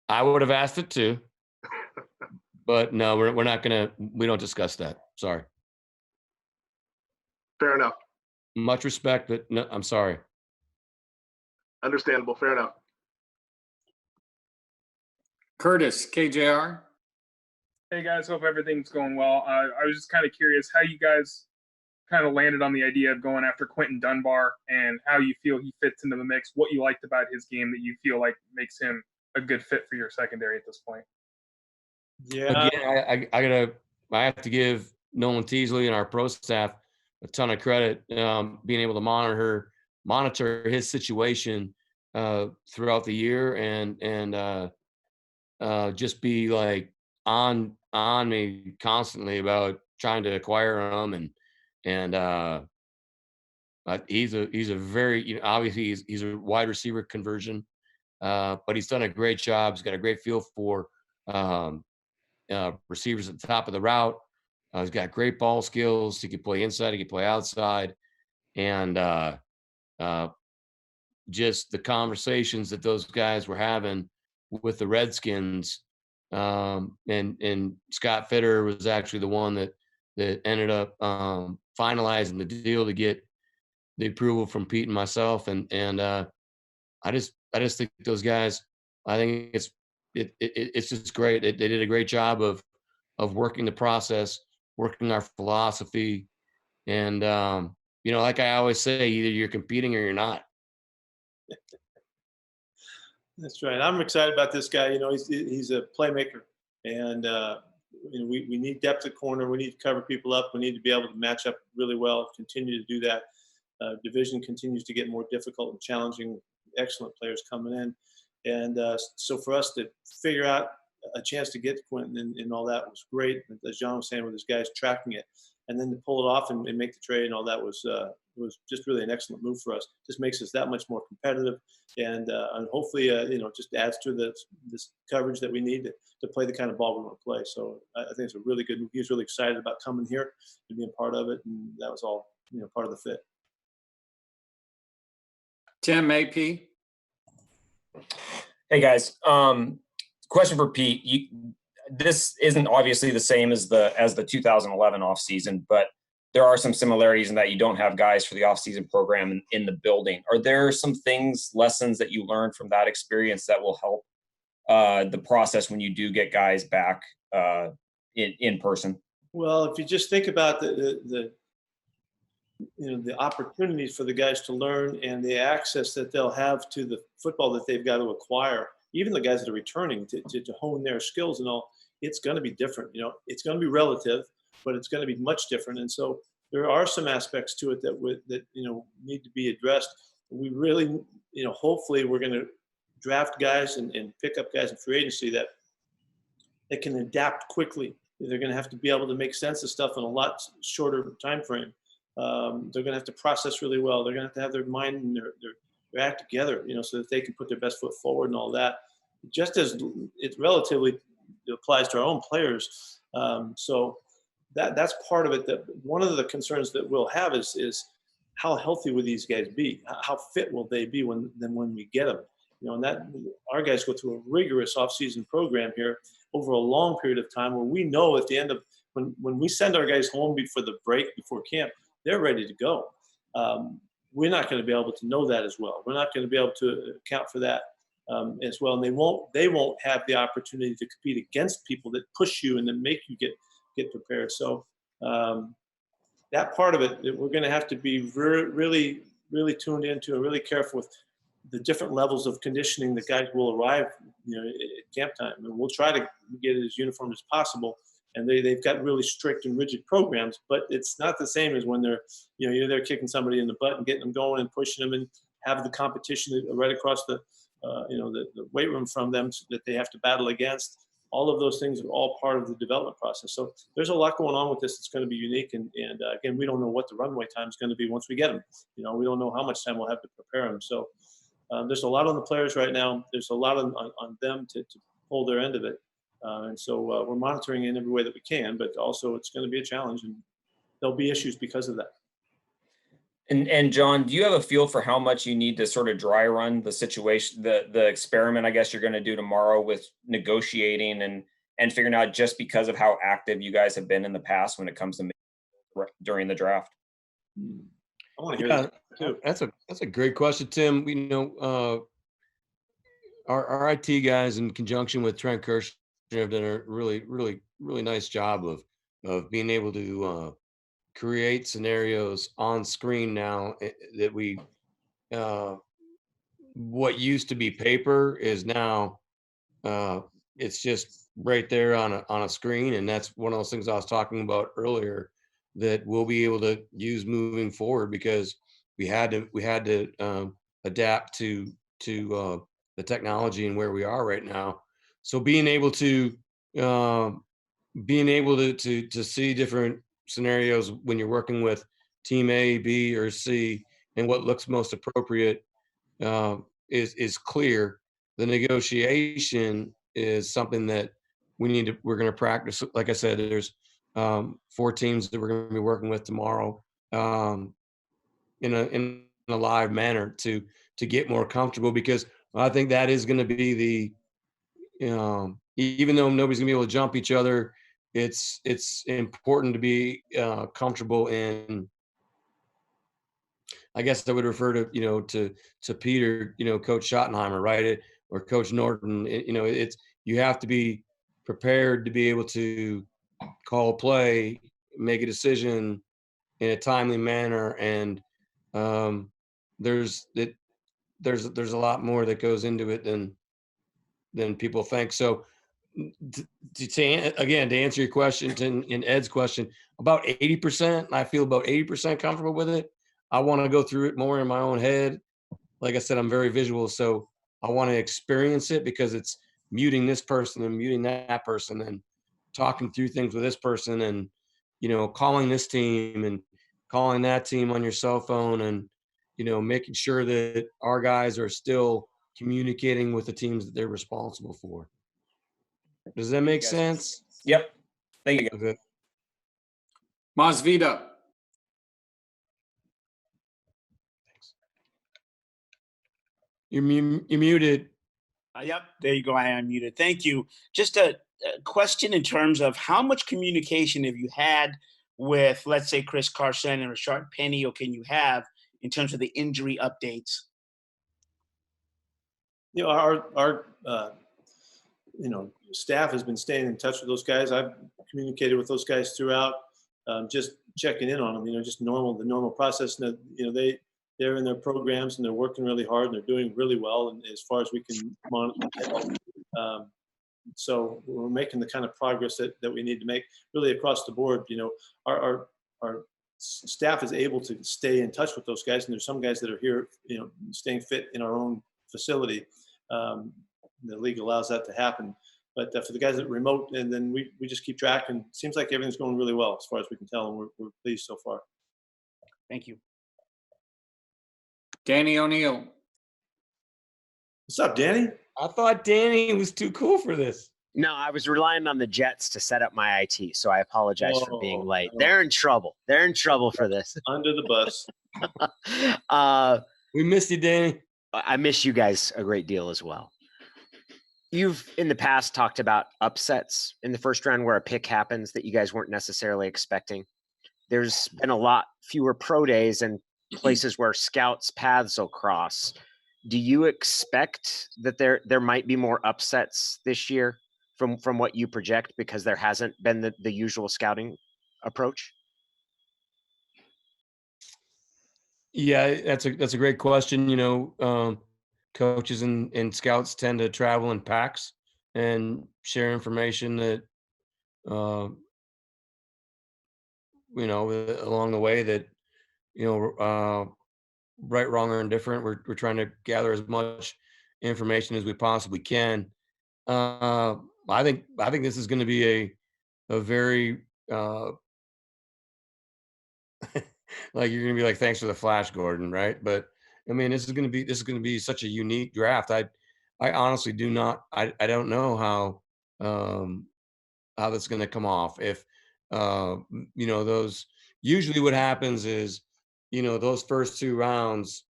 I would have asked it too, but no, we're not gonna. We don't discuss that. Sorry. Fair enough. Much respect, but no, I'm sorry. Understandable. Fair enough. Curtis, KJR. Hey guys, hope everything's going well. I was just kind of curious how you guys kind of landed on the idea of going after Quentin Dunbar, and how you feel he fits into the mix, what you liked about his game that you feel like makes him a good fit for your secondary at this point. Yeah. Again, I have to give Nolan Teasley and our pro staff a ton of credit, being able to monitor his situation throughout the year, and just be like on me constantly about trying to acquire him, and he's a very, obviously he's a wide receiver conversion, but he's done a great job. He's got a great feel for receivers at the top of the route. He's got great ball skills. He can play inside. He can play outside. And just the conversations that those guys were having with the Redskins, and Scott Fitter was actually the one that ended up finalizing the deal to get the approval from Pete and myself. And I just think those guys, I think it's just great. They did a great job of working the process, working our philosophy. And, like I always say, either you're competing or you're not. That's right. I'm excited about this guy. He's a playmaker, and we need depth at corner. We need to cover people up. We need to be able to match up really well, continue to do that. Division continues to get more difficult and challenging. Excellent players coming in. And so for us to figure out a chance to get Quentin and all that was great. As John was saying, with his guys tracking it, and then to pull it off and make the trade and all that was just really an excellent move for us. Just makes us that much more competitive, and hopefully, just adds to this coverage that we need to play the kind of ball we want to play. So I think it's a really good move. He was really excited about coming here and being part of it, and that was all part of the fit. Tim, AP. Hey guys, question for Pete. This isn't obviously the same as the 2011 offseason, but there are some similarities in that you don't have guys for the offseason program in the building. Are there some lessons that you learned from that experience that will help the process when you do get guys back in person? Well, if you just think about the the opportunities for the guys to learn and the access that they'll have to the football that they've got to acquire, even the guys that are returning to hone their skills and all, it's going to be different. It's going to be relative, but it's going to be much different. And so there are some aspects to it that need to be addressed. We really, hopefully we're going to draft guys and pick up guys in free agency that can adapt quickly. They're going to have to be able to make sense of stuff in a lot shorter time frame. They're going to have to process really well. They're going to have their mind and their act together, so that they can put their best foot forward and all that. Just as it relatively applies to our own players. So that's part of it. That one of the concerns that we'll have is how healthy will these guys be? How fit will they be when we get them? And that our guys go through a rigorous off-season program here over a long period of time, where we know at the end of when we send our guys home before the break, before camp, they're ready to go. We're not going to be able to know that as well. We're not going to be able to account for that as well. And they won't have the opportunity to compete against people that push you and then make you get prepared. So that part of it, we're going to have to be really, really tuned into and really careful with the different levels of conditioning that guys will arrive, at camp time. And we'll try to get it as uniform as possible. And they've got really strict and rigid programs, but it's not the same as when you're there kicking somebody in the butt and getting them going and pushing them and have the competition right across the weight room from them that they have to battle against. All of those things are all part of the development process. So there's a lot going on with this. It's going to be unique. And again, we don't know what the runway time is going to be once we get them. We don't know how much time we'll have to prepare them. So there's a lot on the players right now. There's a lot on them to hold their end of it. And so we're monitoring in every way that we can, but also it's going to be a challenge, and there'll be issues because of that. And John, do you have a feel for how much you need to sort of dry run the situation, the experiment, I guess you're going to do tomorrow with negotiating and figuring out, just because of how active you guys have been in the past when it comes to during the draft? I want to hear that too. That's a great question, Tim. Our IT guys, in conjunction with Trent Kirsch, have done a really, really, really nice job of being able to create scenarios on screen now that we what used to be paper is now it's just right there on a screen. And that's one of those things I was talking about earlier that we'll be able to use moving forward, because we had to adapt to the technology and where we are right now. So being able to see different scenarios when you're working with team A, B, or C, and what looks most appropriate is clear. The negotiation is something that we're going to practice. Like I said, there's 4 teams that we're going to be working with tomorrow in a live manner to get more comfortable, because I think that is going to be the even though nobody's gonna be able to jump each other, it's important to be comfortable in. I guess I would refer to to Peter, Coach Schottenheimer, right? Or Coach Norton. It's you have to be prepared to be able to call a play, make a decision in a timely manner, and there's a lot more that goes into it than people think. So to answer your question, in Ed's question, about 80%, I feel about 80% comfortable with it. I want to go through it more in my own head. Like I said, I'm very visual, so I want to experience it, because it's muting this person and muting that person and talking through things with this person, and calling this team and calling that team on your cell phone, and making sure that our guys are still communicating with the teams that they're responsible for. Does that make sense? Yep. Thank you. Okay. Masvida. You're muted. Yep, there you go. I am muted. Thank you. Just a question in terms of how much communication have you had with, let's say, Chris Carson and Rashard Penny, or can you have in terms of the injury updates? Our staff has been staying in touch with those guys. I've communicated with those guys throughout, just checking in on them. Just the normal process. And they're in their programs and they're working really hard and they're doing really well. And as far as we can monitor, so we're making the kind of progress that we need to make really across the board. Our staff is able to stay in touch with those guys, and there's some guys that are here, staying fit in our own facility. The league allows that to happen. But for the guys that are remote, and then we just keep track, and it seems like everything's going really well as far as we can tell, and we're pleased so far. Thank you. Danny O'Neill. What's up, Danny? I thought Danny was too cool for this. No, I was relying on the Jets to set up my IT, so I apologize for being late. They're in trouble. They're in trouble for this. Under the bus. We missed you, Danny. I miss you guys a great deal as well. You've in the past talked about upsets in the first round where a pick happens that you guys weren't necessarily expecting. There's been a lot fewer pro days and places where scouts' paths will cross. Do you expect that there might be more upsets this year from what you project because there hasn't been the usual scouting approach? Yeah, that's a great question. Coaches and scouts tend to travel in packs and share information that along the way that right, wrong, or indifferent, we're trying to gather as much information as we possibly can. I think this is going to be a very like you're going to be like, thanks for the flash, Gordon, right? But I mean, this is going to be such a unique draft. I honestly do not. I don't know how that's going to come off. If those usually what happens is those first two rounds,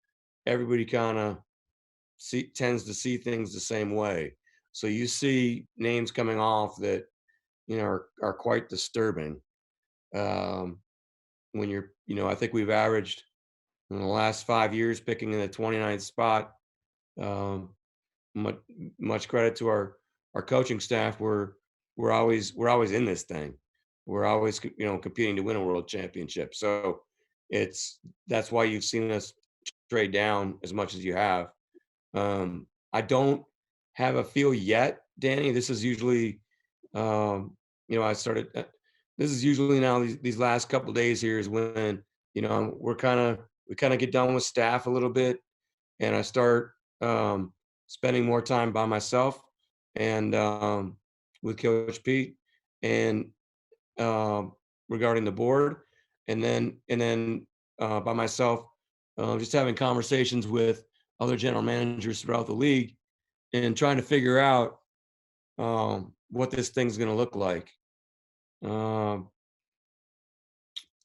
everybody kind of tends to see things the same way. So you see names coming off that are quite disturbing. When you're I think we've averaged in the last 5 years picking in the 29th spot. Much credit to our coaching staff. We're always in this thing. We're always competing to win a world championship. So that's why you've seen us trade down as much as you have. I don't have a feel yet, Danny. This is usually this is usually now these last couple of days here is when we kind of get done with staff a little bit, and I start spending more time by myself and with Coach Pete and regarding the board, and then by myself, just having conversations with other general managers throughout the league and trying to figure out what this thing's going to look like.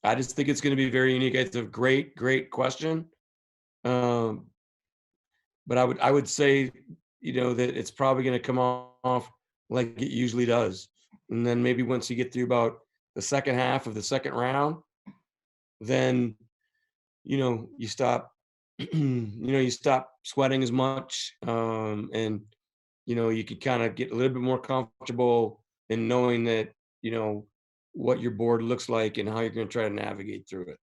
I just think it's going to be very unique. It's a great question. But I would say, that it's probably going to come off like it usually does. And then maybe once you get through about the second half of the second round, then, you stop, you stop sweating as much. And, you could kind of get a little bit more comfortable in knowing that, what your board looks like and how you're going to try to navigate through it.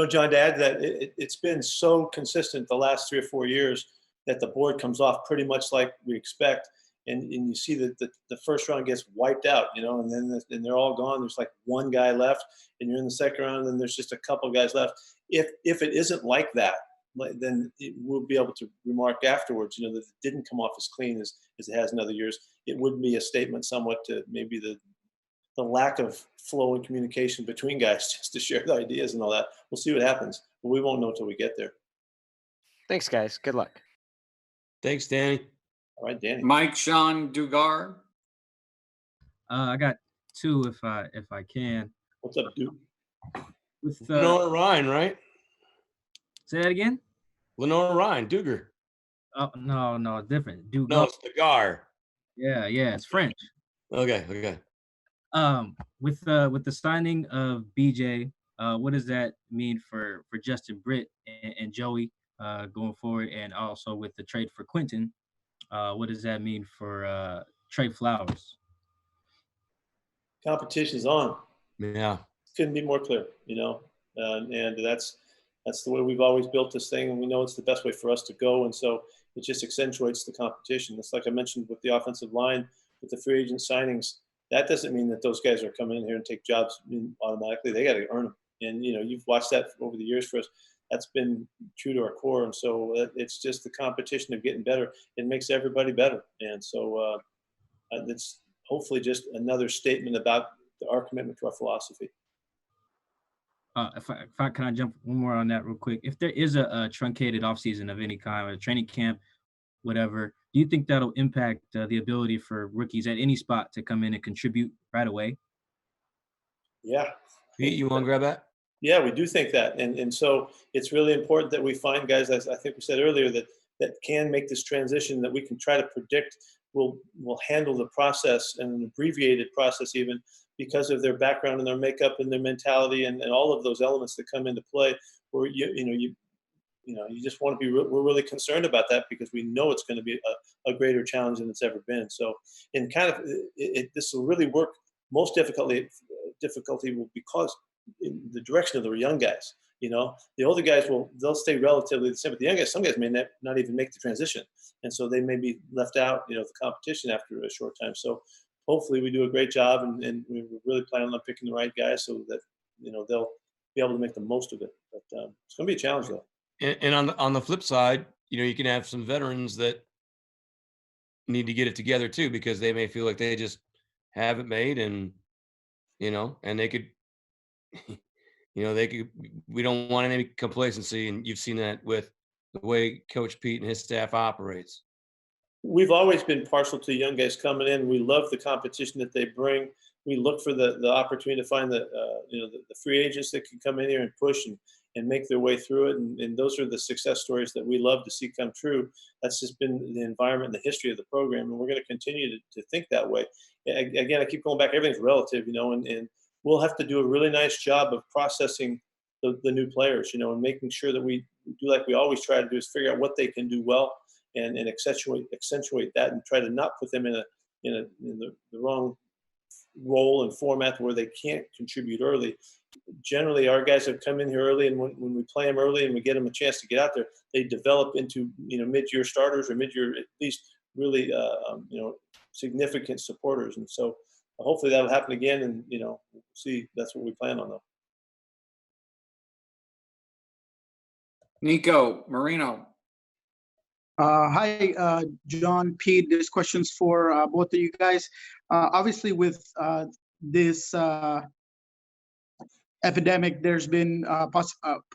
John, to add to that, it's been so consistent the last 3 or 4 years that the board comes off pretty much like we expect. And you see that the first round gets wiped out, and then they're all gone. There's like one guy left, and you're in the second round, and then there's just a couple of guys left. If it isn't like that, then we'll be able to remark afterwards, that it didn't come off as clean as it has in other years. It would be a statement somewhat to maybe the lack of flow and communication between guys just to share the ideas and all that. We'll see what happens, but we won't know until we get there. Thanks, guys. Good luck. Thanks, Danny. All right, Danny. Mike Sean Dugar. I got two if I can. What's up, dude? With Lenore Ryan, right? Say that again. Lenore Ryan, Dugar. Oh no, different. Dugar. No, it's Dugar. Yeah, it's French. Okay. With the signing of BJ, what does that mean for Justin Britt and Joey going forward, and also with the trade for Quentin, what does that mean for Trey Flowers? Competition's on. Yeah. couldn't be more clear, and that's the way we've always built this thing, and we know it's the best way for us to go. And so it just accentuates the competition. It's like I mentioned with the offensive line, with the free agent signings. That doesn't mean that those guys are coming in here and take jobs automatically. They got to earn them. And you've watched that over the years for us. That's been true to our core. And so it's just the competition of getting better. It makes everybody better. And so it's hopefully just another statement about our commitment to our philosophy. Can I jump one more on that real quick? If there is a truncated offseason of any kind, or a training camp, whatever, do you think that'll impact the ability for rookies at any spot to come in and contribute right away? Yeah. Pete, you want to grab that? Yeah, we do think that. And so it's really important that we find guys, as I think we said earlier, that can make this transition, that we can try to predict will handle the process, and an abbreviated process even, because of their background and their makeup and their mentality and all of those elements that come into play, where you just want to be, we're really concerned about that, because we know it's going to be a greater challenge than it's ever been. So this will really work. Most difficulty will be caused in the direction of the young guys. The older guys they'll stay relatively the same, but the young guys, some guys may not even make the transition, and so they may be left out, the competition after a short time. So hopefully we do a great job, and we're really planning on picking the right guys so that they'll be able to make the most of it. But it's going to be a challenge, though. And on the flip side, you can have some veterans that need to get it together too, because they may feel like they just haven't made, and and they could. We don't want any complacency, and you've seen that with the way Coach Pete and his staff operates. We've always been partial to young guys coming in. We love the competition that they bring. We look for the opportunity to find the free agents that can come in here and push and make their way through it. And those are the success stories that we love to see come true. That's just been the environment and the history of the program, and we're going to continue to think that way. Again, I keep going back. Everything's relative, and we'll have to do a really nice job of processing the new players, and making sure that we do like we always try to do, is figure out what they can do well and accentuate that, and try to not put them in the wrong role and format where they can't contribute early. Generally, our guys have come in here early, and when we play them early and we get them a chance to get out there, they develop into mid-year starters, or mid-year at least really significant supporters. And so hopefully that'll happen again, and we'll see. That's what we plan on, though. Nico Marino. Hi, John, Pete. This question's for both of you guys. Obviously, with this epidemic, there's been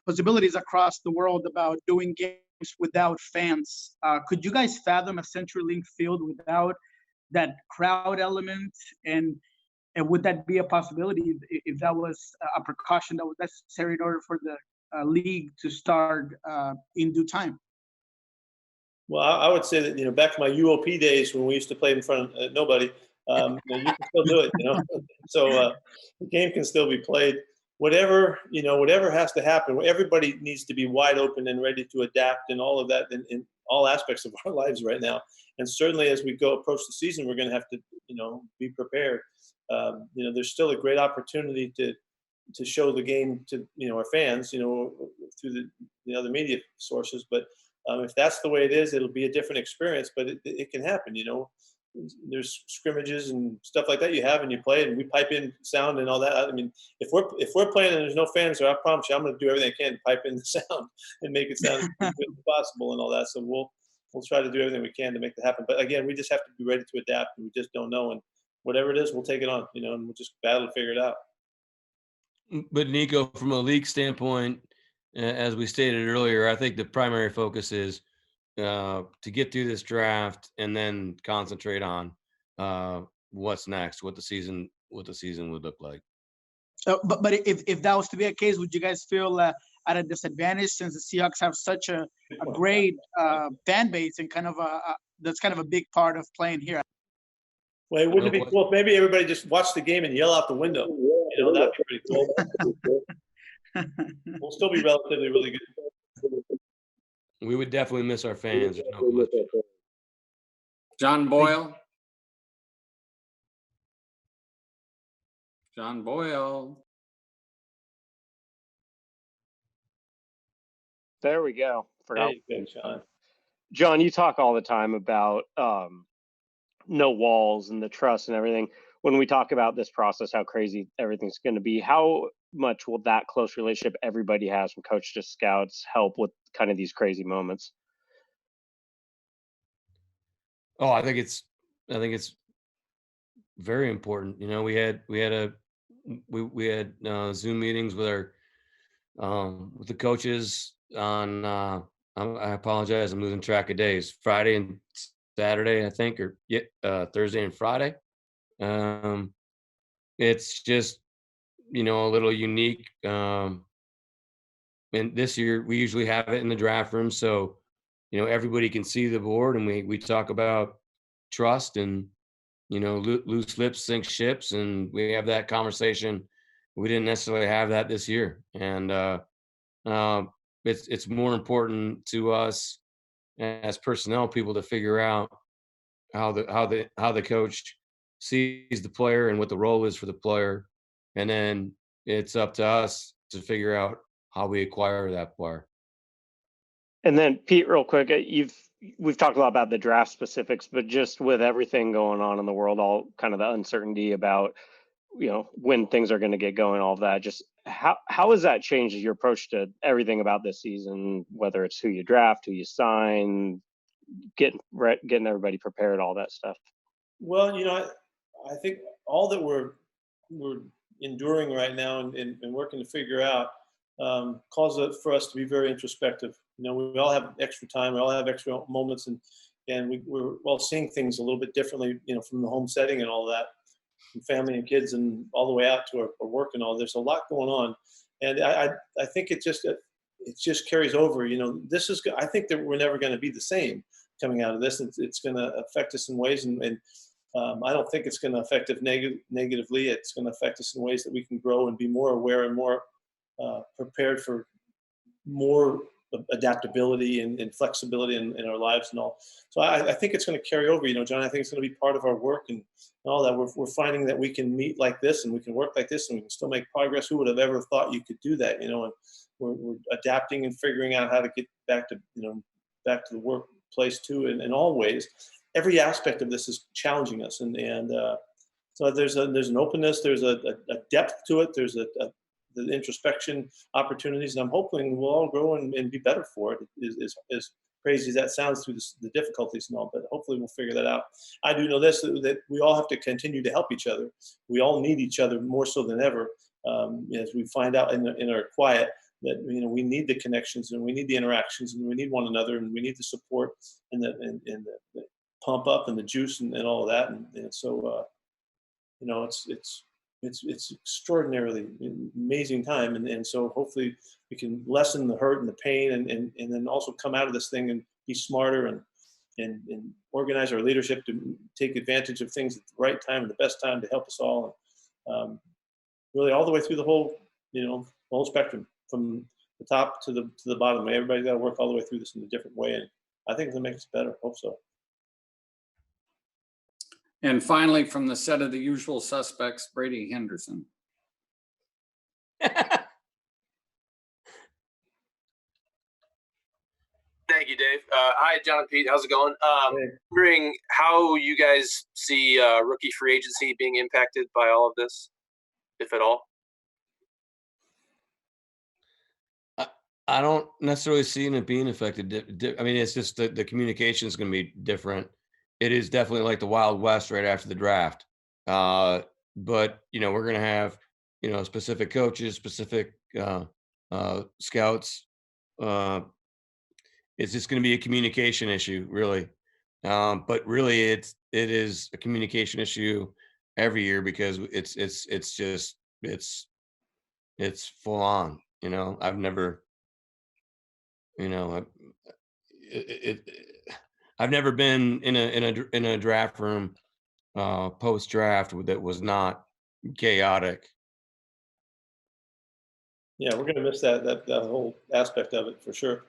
possibilities across the world about doing games without fans. Could you guys fathom a CenturyLink field without that crowd element, and would that be a possibility if that was a precaution that was necessary in order for the league to start in due time? Well, I would say that back to my UOP days when we used to play in front of nobody, you can still do it. So the game can still be played. Whatever has to happen. Everybody needs to be wide open and ready to adapt, and all of that in all aspects of our lives right now. And certainly as we approach the season, we're going to have to be prepared. There's still a great opportunity to show the game to our fans through the other media sources. But if that's the way it is, it'll be a different experience. But it can happen. There's scrimmages and stuff like that you have, and you play, and we pipe in sound and all that. I mean, if we're playing and there's no fans there, I promise you, I'm going to do everything I can to pipe in the sound and make it sound as good as possible and all that. So we'll try to do everything we can to make that happen. But again, we just have to be ready to adapt, and we just don't know. And whatever it is, we'll take it on, and we'll just battle to figure it out. But Nico, from a league standpoint, as we stated earlier, I think the primary focus is to get through this draft and then concentrate on what's next, what the season would look like. But if that was to be a case, would you guys feel at a disadvantage, since the Seahawks have such a great fan base and that's kind of a big part of playing here? Well, it wouldn't it be cool if maybe everybody just watch the game and yell out the window? That'd be pretty cool. We'll still be relatively really good. We would definitely miss our fans. No question. John Boyle. John Boyle. There we go. Forgot. There you go, John. John, you talk all the time about no walls and the trust and everything. When we talk about this process, how crazy everything's going to be, how much will that close relationship everybody has from coach to scouts help with kind of these crazy moments? Oh, I think it's very important. You know, we had Zoom meetings with our with the coaches on I apologize, I'm losing track of days. Friday and Saturday, I think, or Thursday and Friday. It's just, you know, a little unique. And this year we usually have it in the draft room, so you know everybody can see the board, and we talk about trust and, you know, loose lips sink ships, and we have that conversation. We didn't necessarily have that this year, and it's more important to us as personnel people to figure out how the coach sees the player and what the role is for the player, and then it's up to us to figure out how we acquire that player. And then Pete, real quick, we've talked a lot about the draft specifics, but just with everything going on in the world, all kind of the uncertainty about, you know, when things are going to get going, all of that, just how has that changed your approach to everything about this season, whether it's who you draft, who you sign, getting everybody prepared, all that stuff? Well, you know, I think all that we're enduring right now and working to figure out calls for us to be very introspective. You know, we all have extra time, we all have extra moments, and we're all seeing things a little bit differently, you know, from the home setting and all that, from family and kids and all the way out to our work and all. There's a lot going on, and I think it just carries over. You know, I think that we're never going to be the same coming out of this. It's going to affect us in ways, and I don't think it's going to affect us negatively. It's going to affect us in ways that we can grow and be more aware and more prepared for more adaptability and flexibility in our lives and all. So I think it's going to carry over, you know, John. I think it's going to be part of our work and all that. We're finding that we can meet like this and we can work like this and we can still make progress. Who would have ever thought you could do that, you know? And we're adapting and figuring out how to get back to the workplace too, in all ways. Every aspect of this is challenging us, and so there's an openness, there's a depth to it, there's the introspection opportunities, and I'm hoping we'll all grow and be better for it. As crazy as that sounds through the difficulties and all, but hopefully we'll figure that out. I do know this, that we all have to continue to help each other. We all need each other more so than ever, as we find out in our quiet that, you know, we need the connections and we need the interactions and we need one another and we need the support and the pump up and the juice and all of that. And so, you know, it's extraordinarily amazing time. And so hopefully we can lessen the hurt and the pain and then also come out of this thing and be smarter and organize our leadership to take advantage of things at the right time and the best time to help us all. Really all the way through the whole, you know, the whole spectrum from the top to the bottom. Everybody's got to work all the way through this in a different way. And I think it'll make us better. Hope so. And finally, from the set of The Usual Suspects, Brady Henderson. Thank you, Dave. Hi, John and Pete. How's it going? Wondering how you guys see rookie free agency being impacted by all of this, if at all. I don't necessarily see it being affected. I mean, it's just the communication is going to be different. It is definitely like the Wild West right after the draft. But, you know, we're going to have, you know, specific coaches, specific scouts. It's just going to be a communication issue, really. But really, it is a communication issue every year because it's full on. You know, I've never, you know, I've never been in a draft room post draft that was not chaotic. Yeah, we're going to miss that whole aspect of it for sure.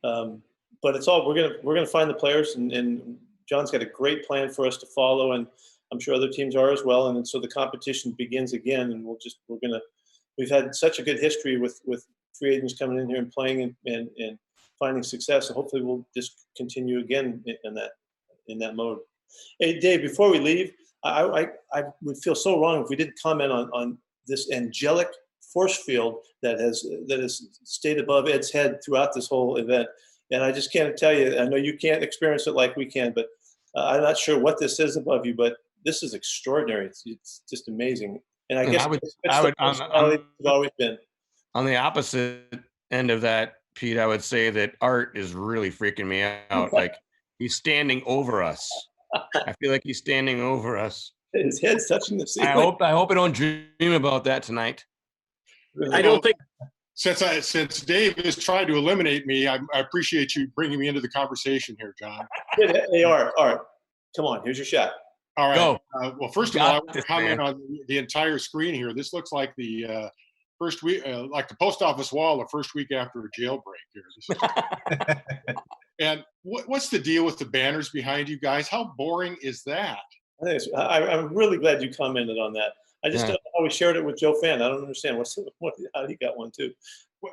But it's all we're going to find the players, and John's got a great plan for us to follow, and I'm sure other teams are as well. And so the competition begins again, and we've had such a good history with free agents coming in here and playing and finding success. And hopefully we'll just continue again in that mode. Hey, Dave, before we leave, I would feel so wrong if we didn't comment on this angelic force field that has stayed above Ed's head throughout this whole event. And I just can't tell you, I know you can't experience it like we can, but I'm not sure what this is above you, but this is extraordinary. It's just amazing. And I guess it's always been. On the opposite end of that, Pete, I would say that Art is really freaking me out. Like, he's standing over us. I feel like he's standing over us. His head's touching the ceiling. I hope I don't dream about that tonight. I don't think since Dave has tried to eliminate me, I appreciate you bringing me into the conversation here, John. Hey, Art, come on, here's your shot. All right. Go. Well, first of all, I want to comment on the entire screen here. This looks like the first week, like the post office wall the first week after a jailbreak here. And what's the deal with the banners behind you guys? How boring is that? I'm really glad you commented on that. I just don't know how we shared it with Joe Fan. I don't understand how he got one too. Well,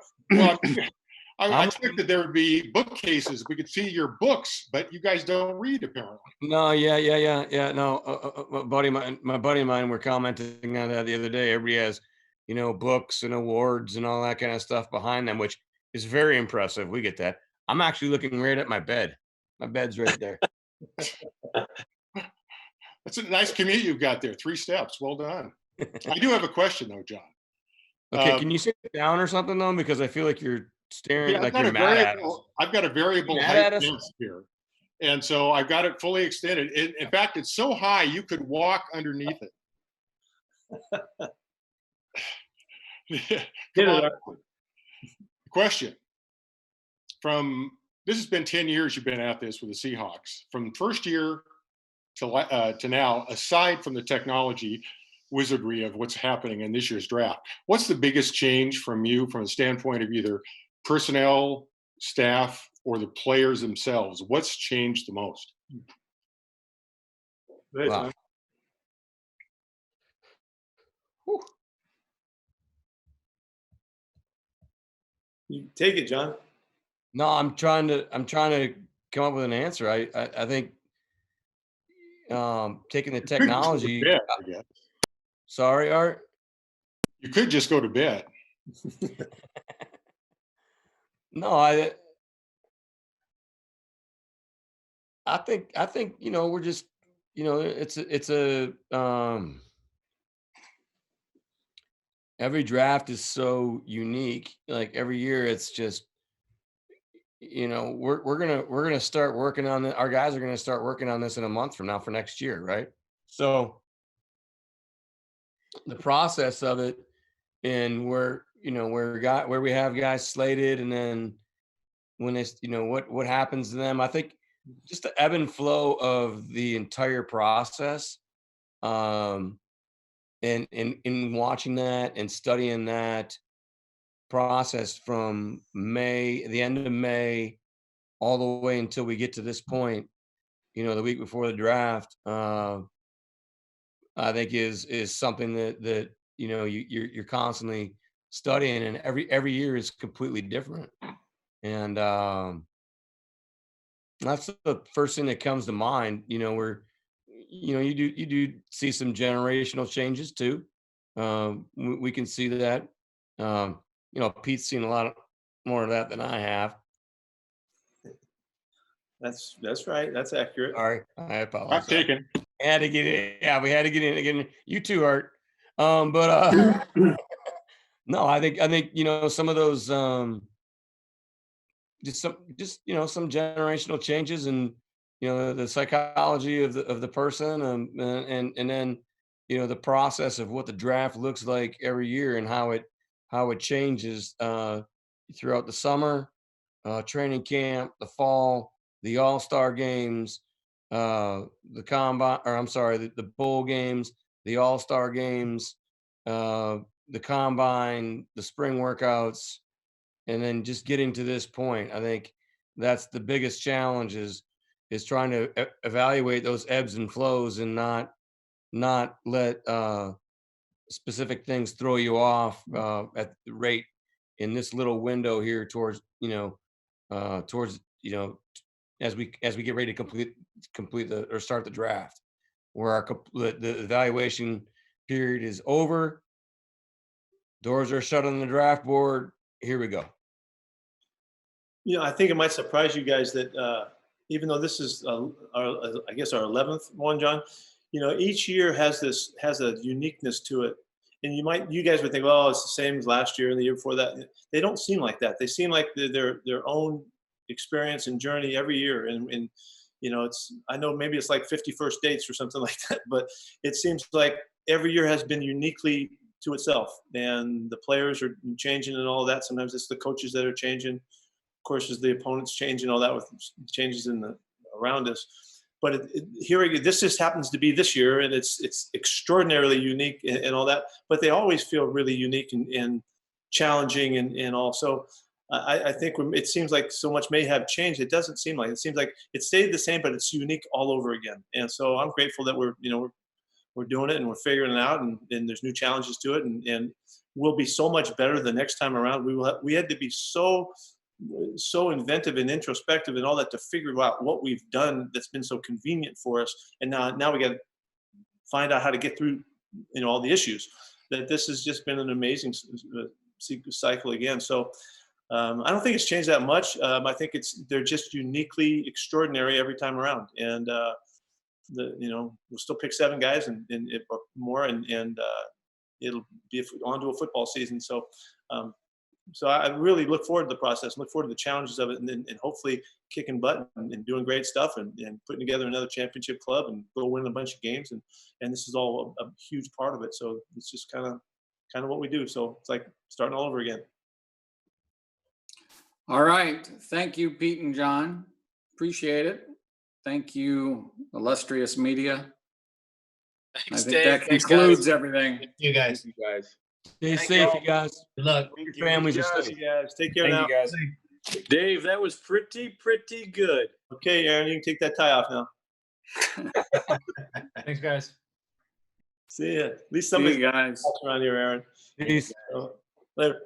I think that there would be bookcases. We could see your books, but you guys don't read apparently. No, yeah. No, my buddy of mine were commenting on that the other day. Everybody has, books and awards and all that kind of stuff behind them, which is very impressive. We get that. I'm actually looking right at my bed. My bed's right there. That's a nice commute you've got there. 3 steps. Well done. I do have a question though, John. Okay, can you sit down or something though? Because I feel like you're staring like you're mad at us. I've got a variable height fence here. And so I've got it fully extended. In fact, it's so high you could walk underneath it. Question. This has been 10 years you've been at this with the Seahawks. From first year to now, aside from the technology wizardry of what's happening in this year's draft, what's the biggest change from you from a standpoint of either personnel, staff, or the players themselves? What's changed the most? Wow. You take it, John. No, I'm trying to come up with an answer. I think taking the technology. Sorry, Art. You could just go to bed. No, I think we're just it's a every draft is so unique. Like every year, it's just we're gonna start working on it. Our guys are gonna start working on this in a month from now for next year, right? So the process of it, and where we have guys slated, and then when it's what happens to them. I think just the ebb and flow of the entire process, and in watching that and studying that process from the end of May, all the way until we get to this point, the week before the draft, I think is something that you're constantly studying, and every year is completely different. And that's the first thing that comes to mind. Where you do see some generational changes too. We can see that. Pete's seen a lot more of that than I have. That's right. That's accurate. Sorry, I apologize. I'm taken. Had to get in. Yeah, we had to get in again. You too, Art. But no, I think some of those just some generational changes, and the psychology of the person, and then the process of what the draft looks like every year, and how it changes throughout the summer, training camp, the fall, the All-Star games, the combine, or I'm sorry, the bowl games, the All-Star games, the combine, the spring workouts, and then just getting to this point. I think that's the biggest challenge is trying to evaluate those ebbs and flows, and not let specific things throw you off at the rate in this little window here towards as we get ready to complete or start the draft, where the evaluation period is over, doors are shut on the draft board. Here we go. I think it might surprise you guys that even though this is I guess our 11th one, John, each year has a uniqueness to it. And you guys would think, well, it's the same as last year and the year before that. They don't seem like that. They seem like their own experience and journey every year. And I know maybe it's like 51st dates or something like that, but it seems like every year has been uniquely to itself. And the players are changing and all that. Sometimes it's the coaches that are changing. Of course, as the opponents change and all that with changes around us. But this just happens to be this year, and it's extraordinarily unique and all that. But they always feel really unique and challenging and all. So I think it seems like so much may have changed. It doesn't seem like it. It seems like it stayed the same, but it's unique all over again. And so I'm grateful that we're doing it and we're figuring it out, and there's new challenges to it, and we'll be so much better the next time around. We had to be so inventive and introspective and all that to figure out what we've done that's been so convenient for us, and now we got to find out how to get through all the issues. That this has just been an amazing cycle again. So I don't think it's changed that much. I think they're just uniquely extraordinary every time around, and we'll still pick 7 guys and or more, and it'll be onto a football season. So so I really look forward to the process, look forward to the challenges of it, and hopefully kicking butt and doing great stuff and putting together another championship club and go win a bunch of games. And this is all a huge part of it. So it's just kind of what we do. So it's like starting all over again. All right. Thank you, Pete and John. Appreciate it. Thank you, illustrious media. Thanks, I think Dave. that Thanks, concludes guys. everything. You guys. Thank you guys. Stay safe, you guys. Good luck. Your families are safe. You guys, take care Thank now. you guys. Dave, that was pretty good. Okay, Aaron, you can take that tie off now. Thanks, guys. See ya. At least See somebody's you guys. around here, Aaron. Peace. Later.